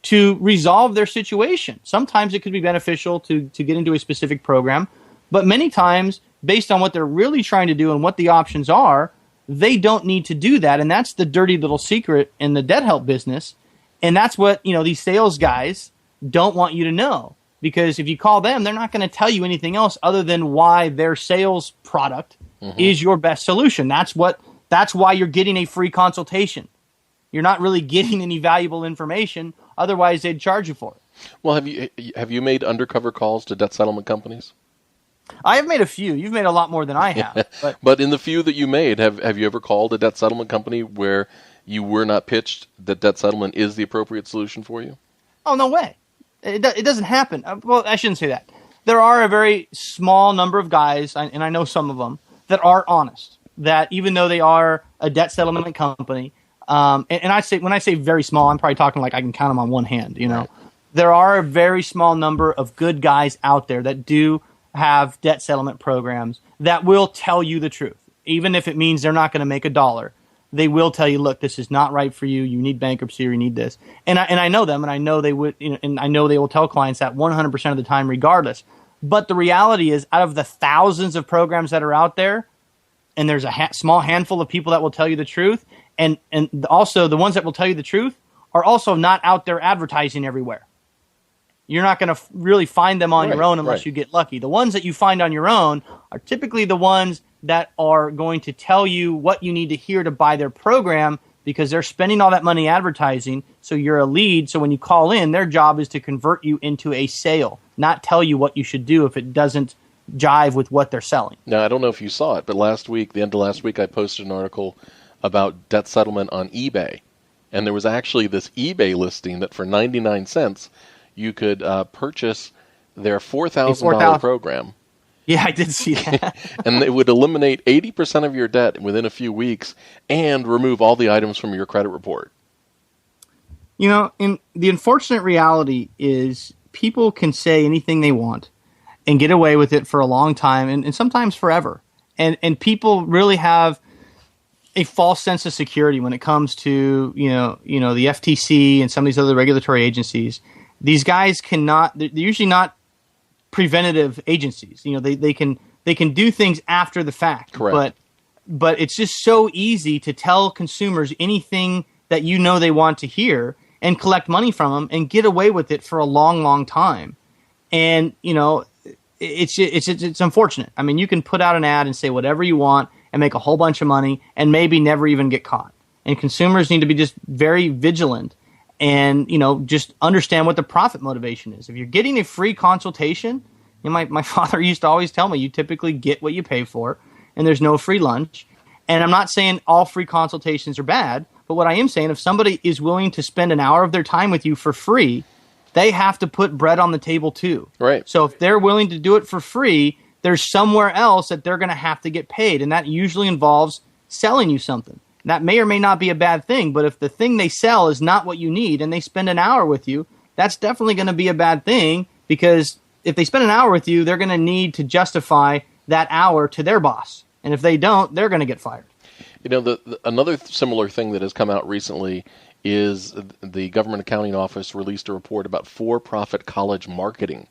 Speaker 3: to resolve their situation. Sometimes it could be beneficial to get into a specific program, but many times, based on what they're really trying to do and what the options are, they don't need to do that. And that's the dirty little secret in the debt help business. And that's what, these sales guys don't want you to know. Because if you call them, they're not going to tell you anything else other than why their sales product is your best solution. That's why you're getting a free consultation. You're not really getting any valuable information. Otherwise, they'd charge you for it.
Speaker 1: Well, have you made undercover calls to debt settlement companies?
Speaker 3: I have made a few. You've made a lot more than I have.
Speaker 1: But in the few that you made, have you ever called a debt settlement company where you were not pitched that debt settlement is the appropriate solution for you?
Speaker 3: Oh, no way. It doesn't happen. Well, I shouldn't say that. There are a very small number of guys, and I know some of them, that are honest. That even though they are a debt settlement company, and I say when I say very small, I'm probably talking like I can count them on one hand.
Speaker 1: Right.
Speaker 3: There are a very small number of good guys out there that do have debt settlement programs that will tell you the truth, even if it means they're not going to make $1. They will tell you, look, this is not right for you. You need bankruptcy or you need this. And I know them, and I know they would, and I know they will tell clients that 100% of the time, regardless. But the reality is, out of the thousands of programs that are out there, and there's a small handful of people that will tell you the truth, and also the ones that will tell you the truth are also not out there advertising everywhere. You're not going to really find them on your own unless you get lucky. The ones that you find on your own are typically the ones that are going to tell you what you need to hear to buy their program because they're spending all that money advertising, so you're a lead. So when you call in, their job is to convert you into a sale, not tell you what you should do if it doesn't jive with what they're selling.
Speaker 1: Now, I don't know if you saw it, but the end of last week, I posted an article about debt settlement on eBay. And there was actually this eBay listing that for 99 cents, you could purchase their $4,000 program.
Speaker 3: Yeah, I did see that.
Speaker 1: And it would eliminate 80% of your debt within a few weeks and remove all the items from your credit report.
Speaker 3: And the unfortunate reality is people can say anything they want and get away with it for a long time and sometimes forever. And people really have a false sense of security when it comes to, the FTC and some of these other regulatory agencies. These guys they're usually not preventative agencies. They can do things after the fact.
Speaker 1: Correct.
Speaker 3: But it's just so easy to tell consumers anything that they want to hear and collect money from them and get away with it for a long, long time. And, it's unfortunate. I mean, you can put out an ad and say whatever you want and make a whole bunch of money and maybe never even get caught. And consumers need to be just very vigilant and, just understand what the profit motivation is. If you're getting a free consultation, my father used to always tell me, you typically get what you pay for, and there's no free lunch. And I'm not saying all free consultations are bad, but what I am saying, if somebody is willing to spend an hour of their time with you for free, they have to put bread on the table too.
Speaker 1: Right.
Speaker 3: So if they're willing to do it for free, there's somewhere else that they're going to have to get paid. And that usually involves selling you something. That may or may not be a bad thing, but if the thing they sell is not what you need and they spend an hour with you, that's definitely going to be a bad thing, because if they spend an hour with you, they're going to need to justify that hour to their boss. And if they don't, they're going to get fired.
Speaker 1: You know, another similar thing that has come out recently is the Government Accounting Office released a report about for-profit college marketing,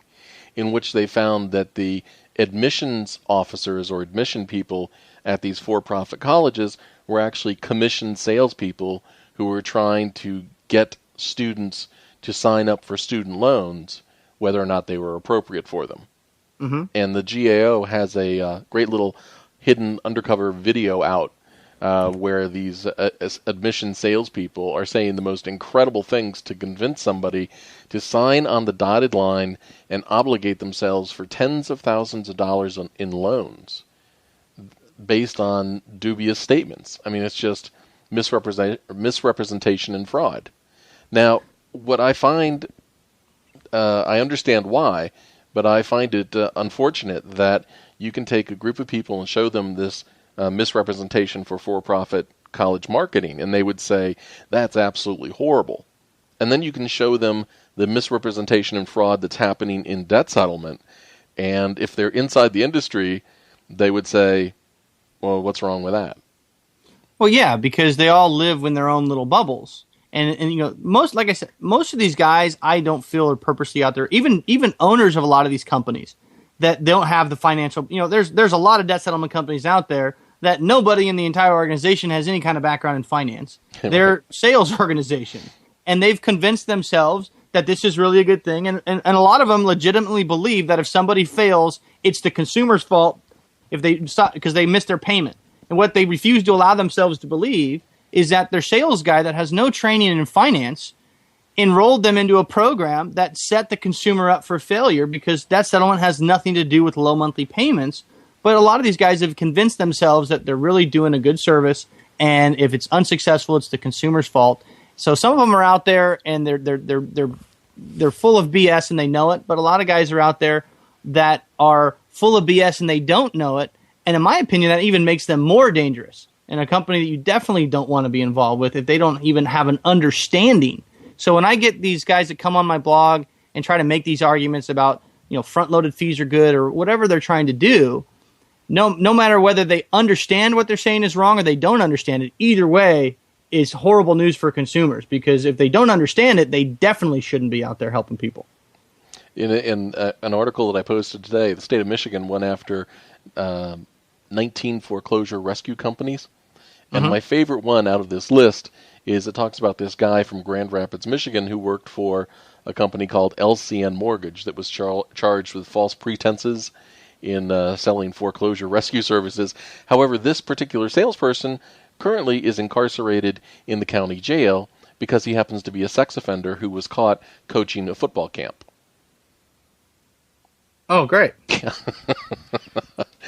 Speaker 1: in which they found that the admissions officers or admission people at these for-profit colleges were actually commissioned salespeople who were trying to get students to sign up for student loans, whether or not they were appropriate for them.
Speaker 3: Mm-hmm.
Speaker 1: And the GAO has a great little hidden undercover video out where these admission salespeople are saying the most incredible things to convince somebody to sign on the dotted line and obligate themselves for tens of thousands of dollars in loans based on dubious statements. I mean, it's just misrepresentation and fraud. Now, what I find, I understand why, but I find it unfortunate that you can take a group of people and show them this misrepresentation for-profit college marketing, and they would say, that's absolutely horrible. And then you can show them the misrepresentation and fraud that's happening in debt settlement, and if they're inside the industry, they would say, well, what's wrong with that?
Speaker 3: Well, yeah, because they all live in their own little bubbles. And you know, like I said, most of these guys I don't feel are purposely out there. Even owners of a lot of these companies that don't have the financial, you know, there's a lot of debt settlement companies out there that nobody in the entire organization has any kind of background in finance. They're sales organization, and they've convinced themselves that this is really a good thing. And a lot of them legitimately believe that if somebody fails, it's the consumer's fault if they stop because they missed their payment. And what they refuse to allow themselves to believe is that their sales guy that has no training in finance enrolled them into a program that set the consumer up for failure, because debt settlement has nothing to do with low monthly payments. But a lot of these guys have convinced themselves that they're really doing a good service, and if it's unsuccessful, it's the consumer's fault. So some of them are out there and they're full of BS and they know it, but a lot of guys are out there that are full of BS and they don't know it. And in my opinion, that even makes them more dangerous, and a company that you definitely don't want to be involved with if they don't even have an understanding. So when I get these guys that come on my blog and try to make these arguments about, you know, front-loaded fees are good or whatever they're trying to do, no matter whether they understand what they're saying is wrong or they don't understand it, either way is horrible news for consumers, because if they don't understand it, they definitely shouldn't be out there helping people.
Speaker 1: In an article that I posted today, the state of Michigan went after 19 foreclosure rescue companies. And my favorite one out of this list is it talks about this guy from Grand Rapids, Michigan, who worked for a company called LCN Mortgage that was charged with false pretenses in selling foreclosure rescue services. However, this particular salesperson currently is incarcerated in the county jail because he happens to be a sex offender who was caught coaching a football camp.
Speaker 3: Oh, great.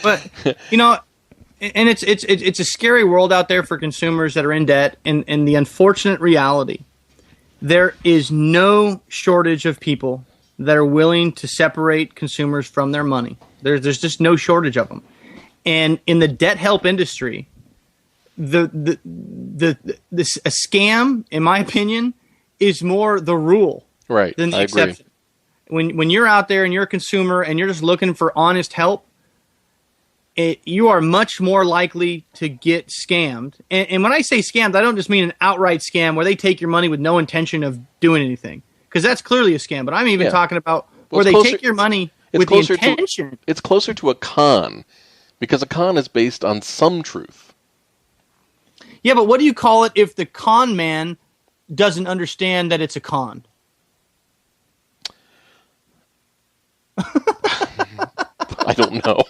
Speaker 3: But, you know, and it's a scary world out there for consumers that are in debt, and the unfortunate reality, there is no shortage of people that are willing to separate consumers from their money. There's just no shortage of them. And in the debt help industry, a scam, in my opinion, is more the rule than the exception. When you're out there and you're a consumer and you're just looking for honest help, you are much more likely to get scammed. And when I say scammed, I don't just mean an outright scam where they take your money with no intention of doing anything, because that's clearly a scam. But I'm even talking about where they take your money with the intention.
Speaker 1: It's closer to a con, because a con is based on some truth.
Speaker 3: Yeah, but what do you call it if the con man doesn't understand that it's a con?
Speaker 1: I don't know.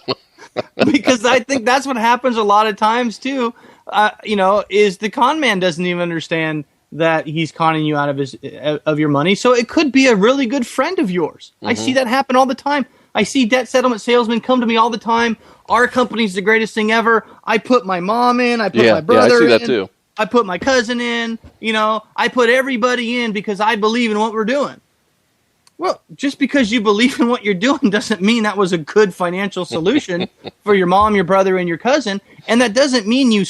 Speaker 3: Because I think that's what happens a lot of times too. Is the con man doesn't even understand that he's conning you out of your money. So it could be a really good friend of yours. I see that happen all the time. I see debt settlement salesmen come to me all the time. Our company's the greatest thing ever. I put my mom in. I put my brother in.
Speaker 4: I see that too.
Speaker 3: I put my cousin in. I put everybody in because I believe in what we're doing. Well, just because you believe in what you're doing doesn't mean that was a good financial solution for your mom, your brother, and your cousin. And that doesn't mean you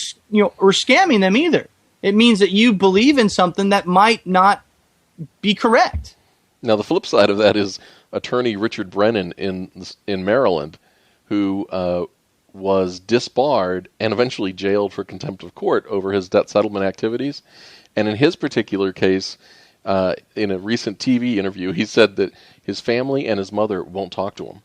Speaker 3: are scamming them either. It means that you believe in something that might not be correct.
Speaker 4: Now, the flip side of that is attorney Richard Brennan in Maryland, who was disbarred and eventually jailed for contempt of court over his debt settlement activities. And in his particular case, in a recent TV interview, he said that his family and his mother won't talk to him.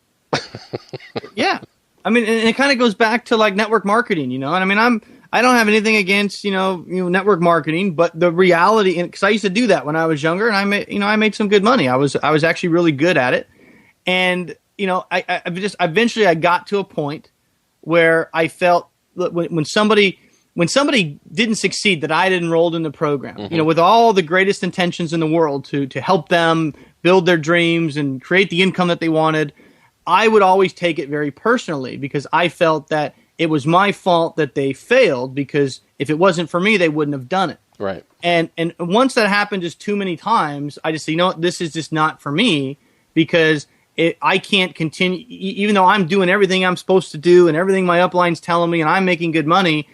Speaker 3: Yeah. I mean, and it kind of goes back to like network marketing, And I mean, I don't have anything against, network marketing, but the reality, because I used to do that when I was younger, and I made some good money. I was actually really good at it. And, I eventually I got to a point where I felt that when somebody didn't succeed, that I had enrolled in the program,
Speaker 4: Mm-hmm.
Speaker 3: With all the greatest intentions in the world to help them build their dreams and create the income that they wanted, I would always take it very personally because I felt that it was my fault that they failed because if it wasn't for me, they wouldn't have done it.
Speaker 4: Right.
Speaker 3: And once that happened just too many times, I just said, what, this is just not for me because I can't continue, even though I'm doing everything I'm supposed to do and everything my upline's telling me and I'm making good money.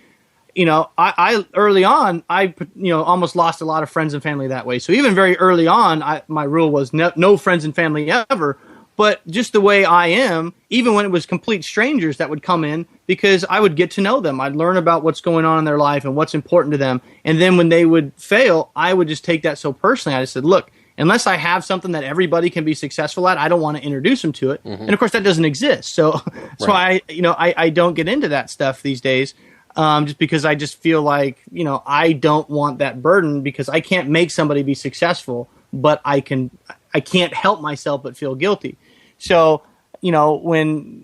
Speaker 3: I early on, almost lost a lot of friends and family that way. So even very early on, my rule was no friends and family ever. But just the way I am, even when it was complete strangers that would come in, because I would get to know them. I'd learn about what's going on in their life and what's important to them. And then when they would fail, I would just take that so personally. I just said, look, unless I have something that everybody can be successful at, I don't want to introduce them to it. Mm-hmm. And of course, that doesn't exist. So that's why I don't get into that stuff these days. Just because I just feel like, I don't want that burden because I can't make somebody be successful, but I can't help myself but feel guilty. So, when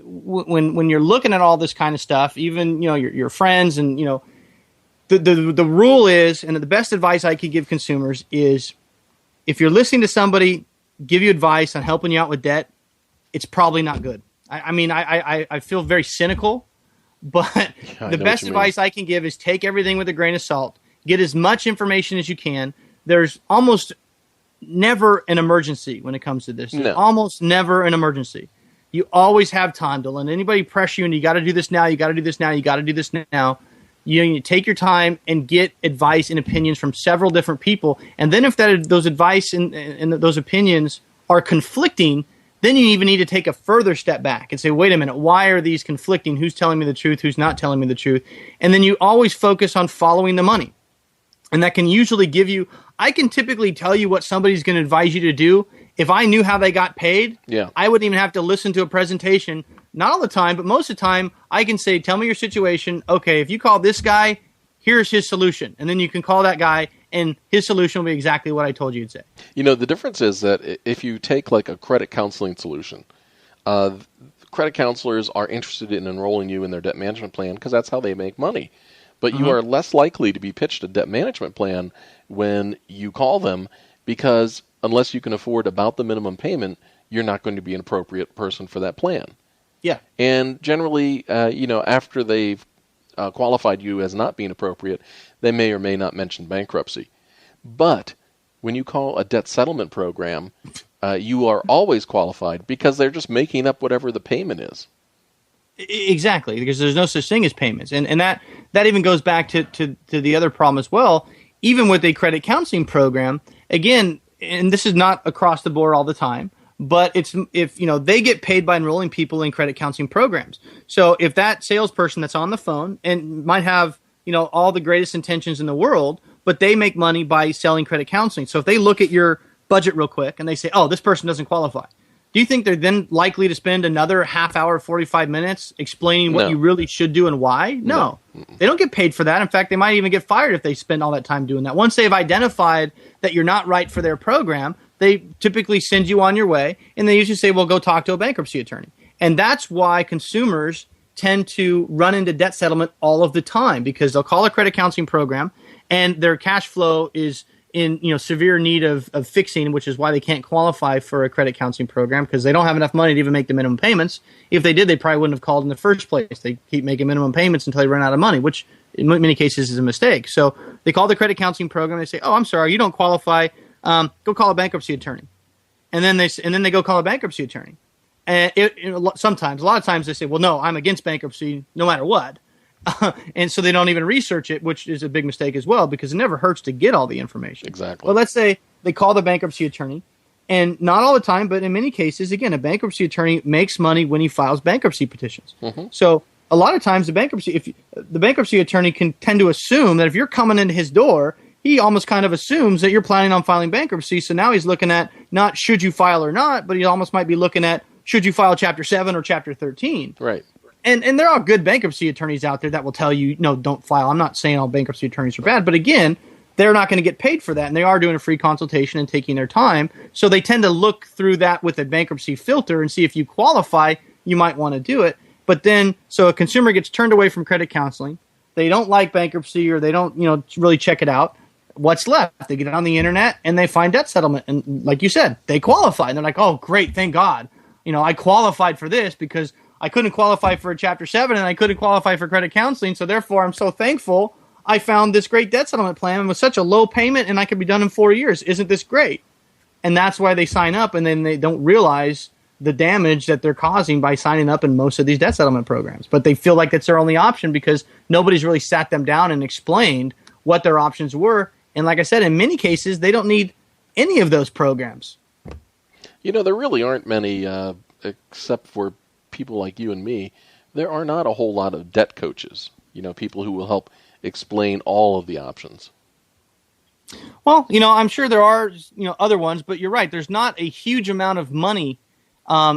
Speaker 3: you're looking at all this kind of stuff, even, your friends and, the rule is, and the best advice I could give consumers is if you're listening to somebody give you advice on helping you out with debt, it's probably not good. I feel very cynical, but the best advice I can give is take everything with a grain of salt, get as much information as you can. There's almost never an emergency when it comes to this. There's almost never an emergency. You always have time. Don't let anybody pressure you and you got to do this now, you got to do this now, you got to do this now. You take your time and get advice and opinions from several different people. And then if those advice and those opinions are conflicting, then you even need to take a further step back and say, wait a minute, why are these conflicting? Who's telling me the truth? Who's not telling me the truth? And then you always focus on following the money. And that can usually give you, I can typically tell you what somebody's going to advise you to do. If I knew how they got paid, I wouldn't even have to listen to a presentation. Not all the time, but most of the time, I can say, tell me your situation. Okay, if you call this guy, here's his solution. And then you can call that guy, and his solution will be exactly what I told you to say. The
Speaker 4: difference is that if you take like a credit counseling solution, credit counselors are interested in enrolling you in their debt management plan because that's how they make money. But you are less likely to be pitched a debt management plan when you call them because unless you can afford about the minimum payment, you're not going to be an appropriate person for that plan.
Speaker 3: Yeah.
Speaker 4: And generally, after they've qualified you as not being appropriate, they may or may not mention bankruptcy. But when you call a debt settlement program, you are always qualified because they're just making up whatever the payment is.
Speaker 3: Exactly, because there's no such thing as payments. And that even goes back to the other problem as well. Even with a credit counseling program, again, and this is not across the board all the time, but it's if they get paid by enrolling people in credit counseling programs. So if that salesperson that's on the phone and might have all the greatest intentions in the world, but they make money by selling credit counseling. So if they look at your budget real quick and they say, oh, this person doesn't qualify, do you think they're then likely to spend another half hour, 45 minutes explaining what you really should do and why? No. They don't get paid for that. In fact, they might even get fired if they spend all that time doing that. Once they've identified that you're not right for their program, they typically send you on your way, and they usually say, well, go talk to a bankruptcy attorney. And that's why consumers tend to run into debt settlement all of the time, because they'll call a credit counseling program, and their cash flow is in severe need of fixing, which is why they can't qualify for a credit counseling program because they don't have enough money to even make the minimum payments. If they did, they probably wouldn't have called in the first place. They keep making minimum payments until they run out of money, which in many cases is a mistake. So they call the credit counseling program. They say, "Oh, I'm sorry, you don't qualify. Go call a bankruptcy attorney." And then they go call a bankruptcy attorney. And a lot of times they say, "Well, no, I'm against bankruptcy no matter what." And so they don't even research it, which is a big mistake as well, because it never hurts to get all the information.
Speaker 4: Exactly.
Speaker 3: Well, let's say they call the bankruptcy attorney, and not all the time, but in many cases, again, a bankruptcy attorney makes money when he files bankruptcy petitions. Mm-hmm. So a lot of times the bankruptcy attorney can tend to assume that if you're coming into his door, he almost kind of assumes that you're planning on filing bankruptcy. So now he's looking at not should you file or not, but he almost might be looking at should you file Chapter 7 or Chapter 13.
Speaker 4: Right.
Speaker 3: And there are good bankruptcy attorneys out there that will tell you, no, don't file. I'm not saying all bankruptcy attorneys are bad, but again, they're not going to get paid for that, and they are doing a free consultation and taking their time. So they tend to look through that with a bankruptcy filter and see if you qualify, you might want to do it. But then, so a consumer gets turned away from credit counseling. They don't like bankruptcy, or they don't, really check it out. What's left? They get on the internet and they find debt settlement, and like you said, they qualify. And they're like, oh, great, thank God. I qualified for this because I couldn't qualify for a Chapter 7 and I couldn't qualify for credit counseling. So therefore, I'm so thankful I found this great debt settlement plan with such a low payment and I could be done in 4 years. Isn't this great? And that's why they sign up, and then they don't realize the damage that they're causing by signing up in most of these debt settlement programs. But they feel like it's their only option because nobody's really sat them down and explained what their options were. And like I said, in many cases, they don't need any of those programs.
Speaker 4: There really aren't many, except for people like you and me. There are not a whole lot of debt coaches, people who will help explain all of the options.
Speaker 3: Well, I'm sure there are, other ones, but you're right. There's not a huge amount of money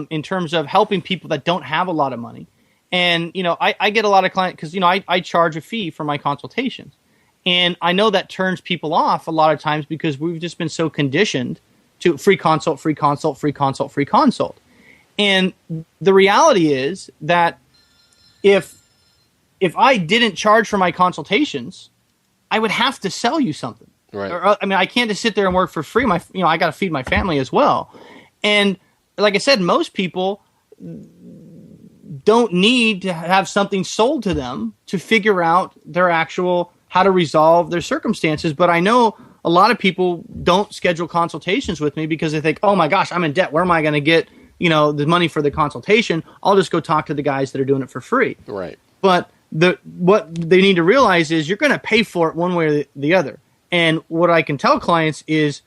Speaker 3: in terms of helping people that don't have a lot of money. And, I get a lot of clients because, I charge a fee for my consultations. And I know that turns people off a lot of times because we've just been so conditioned to free consult, free consult, free consult, free consult. And the reality is that if I didn't charge for my consultations, I would have to sell you something.
Speaker 4: Right.
Speaker 3: Or, I can't just sit there and work for free. I got to feed my family as well. And like I said, most people don't need to have something sold to them to figure out their actual how to resolve their circumstances. But I know a lot of people don't schedule consultations with me because they think, oh my gosh, I'm in debt. Where am I going to get, the money for the consultation? I'll just go talk to the guys that are doing it for free.
Speaker 4: Right.
Speaker 3: But what they need to realize is you're going to pay for it one way or the other. And what I can tell clients is,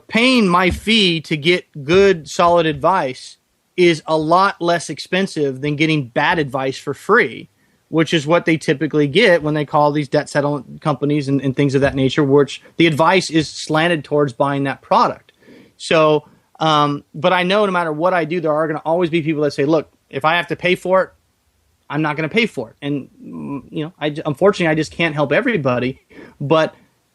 Speaker 3: paying my fee to get good, solid advice is a lot less expensive than getting bad advice for free, which is what they typically get when they call these debt settlement companies and things of that nature, which the advice is slanted towards buying that product. So, but I know no matter what I do, there are going to always be people that say, look, if I have to pay for it, I'm not going to pay for it. And, unfortunately, I just can't help everybody. But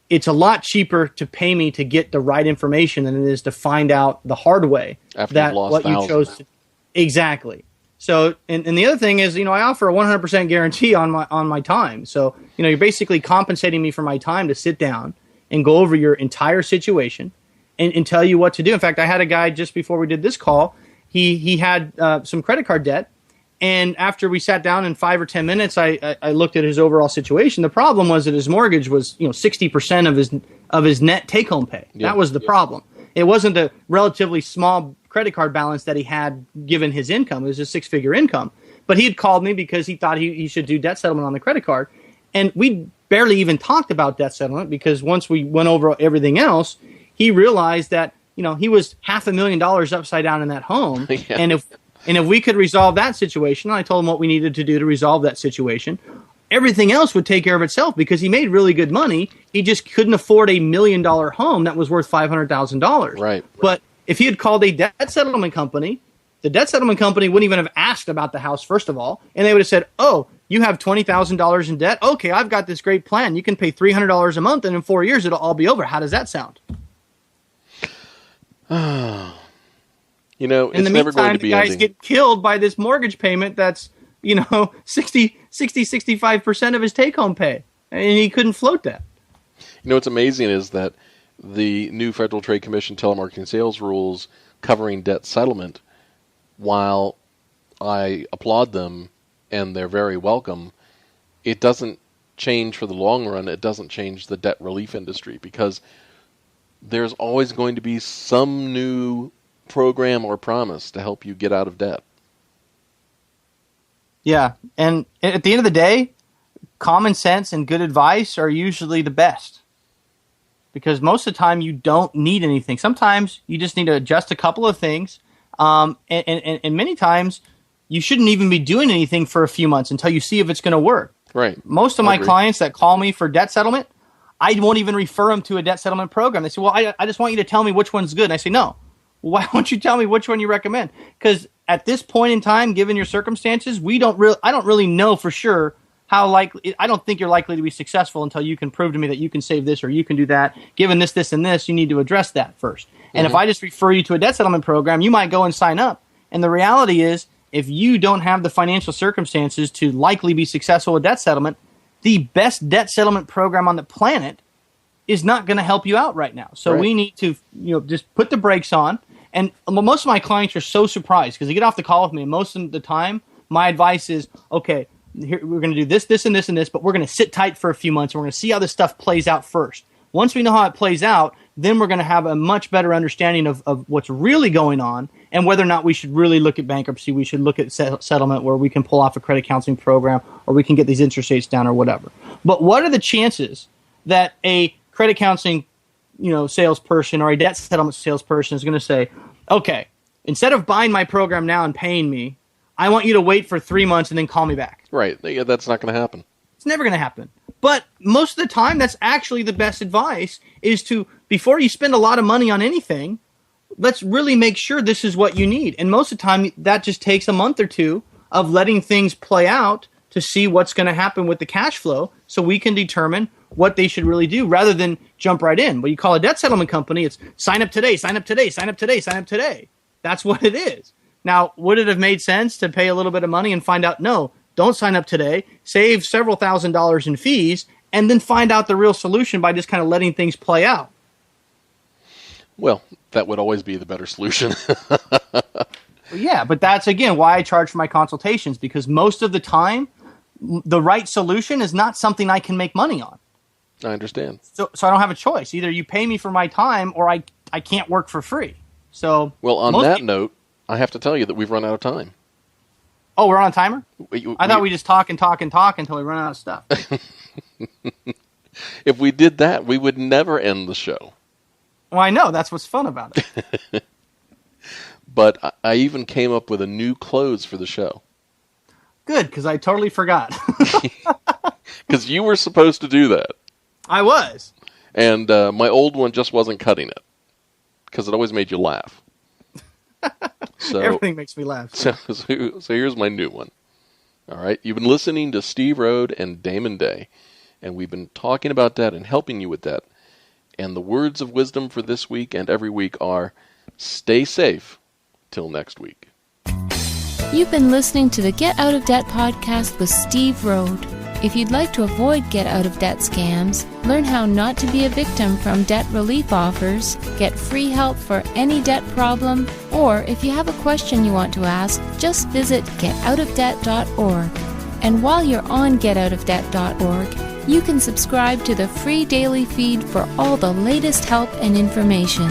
Speaker 3: it's a lot cheaper to pay me to get the right information than it is to find out the hard way
Speaker 4: after
Speaker 3: that
Speaker 4: you've lost
Speaker 3: what you chose to. Exactly. So, and the other thing is, I offer a 100% guarantee on my time. So, you're basically compensating me for my time to sit down and go over your entire situation and tell you what to do. In fact, I had a guy just before we did this call. He had some credit card debt. And after we sat down in 5 or 10 minutes, I looked at his overall situation. The problem was that his mortgage was 60% of his net take-home pay. Yeah. That was the problem. It wasn't the relatively small credit card balance that he had given his income. It was a 6-figure income. But he had called me because he thought he should do debt settlement on the credit card. And we barely even talked about debt settlement because once we went over everything else, he realized that he was $500,000 upside down in that home. Yeah. And if we could resolve that situation, and I told him what we needed to do to resolve that situation, everything else would take care of itself because he made really good money. He just couldn't afford a $1 million home that was worth $500,000.
Speaker 4: Right.
Speaker 3: But if he had called a debt settlement company, the debt settlement company wouldn't even have asked about the house, first of all. And they would have said, oh, you have $20,000 in debt? Okay, I've got this great plan. You can pay $300 a month, and in 4 years, it'll all be over. How does that sound?
Speaker 4: It's never going to be ending. In the meantime, the guys
Speaker 3: get killed by this mortgage payment that's, 65% of his take-home pay. And he couldn't float that.
Speaker 4: What's amazing is that the new Federal Trade Commission telemarketing sales rules covering debt settlement, while I applaud them and they're very welcome, it doesn't change for the long run. It doesn't change the debt relief industry, because there's always going to be some new program or promise to help you get out of debt.
Speaker 3: Yeah, and at the end of the day, common sense and good advice are usually the best, because most of the time you don't need anything. Sometimes you just need to adjust a couple of things, and many times you shouldn't even be doing anything for a few months until you see if it's going to work.
Speaker 4: Right.
Speaker 3: Most of my clients that call me for debt settlement, I won't even refer them to a debt settlement program. They say, well, I just want you to tell me which one's good. And I say, no. Why don't you tell me which one you recommend? Because at this point in time, given your circumstances, I don't really know for sure how likely. I don't think you're likely to be successful until you can prove to me that you can save this or you can do that. Given this, this, and this, you need to address that first. And if I just refer you to a debt settlement program, you might go and sign up. And the reality is, if you don't have the financial circumstances to likely be successful with debt settlement, the best debt settlement program on the planet is not going to help you out right now. So we need to, just put the brakes on. And most of my clients are so surprised because they get off the call with me, and most of the time, my advice is, okay, here, we're going to do this, this, and this, and this, but we're going to sit tight for a few months, and we're going to see how this stuff plays out first. Once we know how it plays out, then we're going to have a much better understanding of what's really going on and whether or not we should really look at bankruptcy. We should look at settlement where we can pull off a credit counseling program or we can get these interest rates down or whatever. But what are the chances that a credit counseling salesperson or a debt settlement salesperson is going to say, okay, instead of buying my program now and paying me, I want you to wait for 3 months and then call me back?
Speaker 4: Right. Yeah, that's not going to happen.
Speaker 3: It's never going to happen. But most of the time, that's actually the best advice, is to, before you spend a lot of money on anything, let's really make sure this is what you need. And most of the time, that just takes a month or two of letting things play out to see what's going to happen with the cash flow so we can determine what they should really do rather than jump right in. What you call a debt settlement company, it's sign up today, sign up today, sign up today, sign up today. That's what it is. Now, would it have made sense to pay a little bit of money and find out, no, don't sign up today, save several $1,000s in fees, and then find out the real solution by just kind of letting things play out?
Speaker 4: Well, that would always be the better solution.
Speaker 3: Yeah, but that's, again, why I charge for my consultations, because most of the time, the right solution is not something I can make money on.
Speaker 4: I understand.
Speaker 3: So I don't have a choice. Either you pay me for my time or I can't work for free. So,
Speaker 4: well, on that note, I have to tell you that we've run out of time.
Speaker 3: Oh, we're on a timer? I thought we just talk until we run out of stuff.
Speaker 4: If we did that, we would never end the show.
Speaker 3: Well, I know. That's what's fun about it.
Speaker 4: But I even came up with a new close for the show.
Speaker 3: Good, because I totally forgot.
Speaker 4: Because you were supposed to do that.
Speaker 3: I was.
Speaker 4: And my old one just wasn't cutting it. Because it always made you laugh. So,
Speaker 3: everything makes me laugh.
Speaker 4: So here's my new one. All right. You've been listening to Steve Rhode and Damon Day. And we've been talking about that and helping you with that. And the words of wisdom for this week and every week are, stay safe till next week.
Speaker 2: You've been listening to the Get Out of Debt podcast with Steve Rhode. If you'd like to avoid get out of debt scams, learn how not to be a victim from debt relief offers, get free help for any debt problem, or if you have a question you want to ask, just visit getoutofdebt.org. And while you're on getoutofdebt.org, you can subscribe to the free daily feed for all the latest help and information.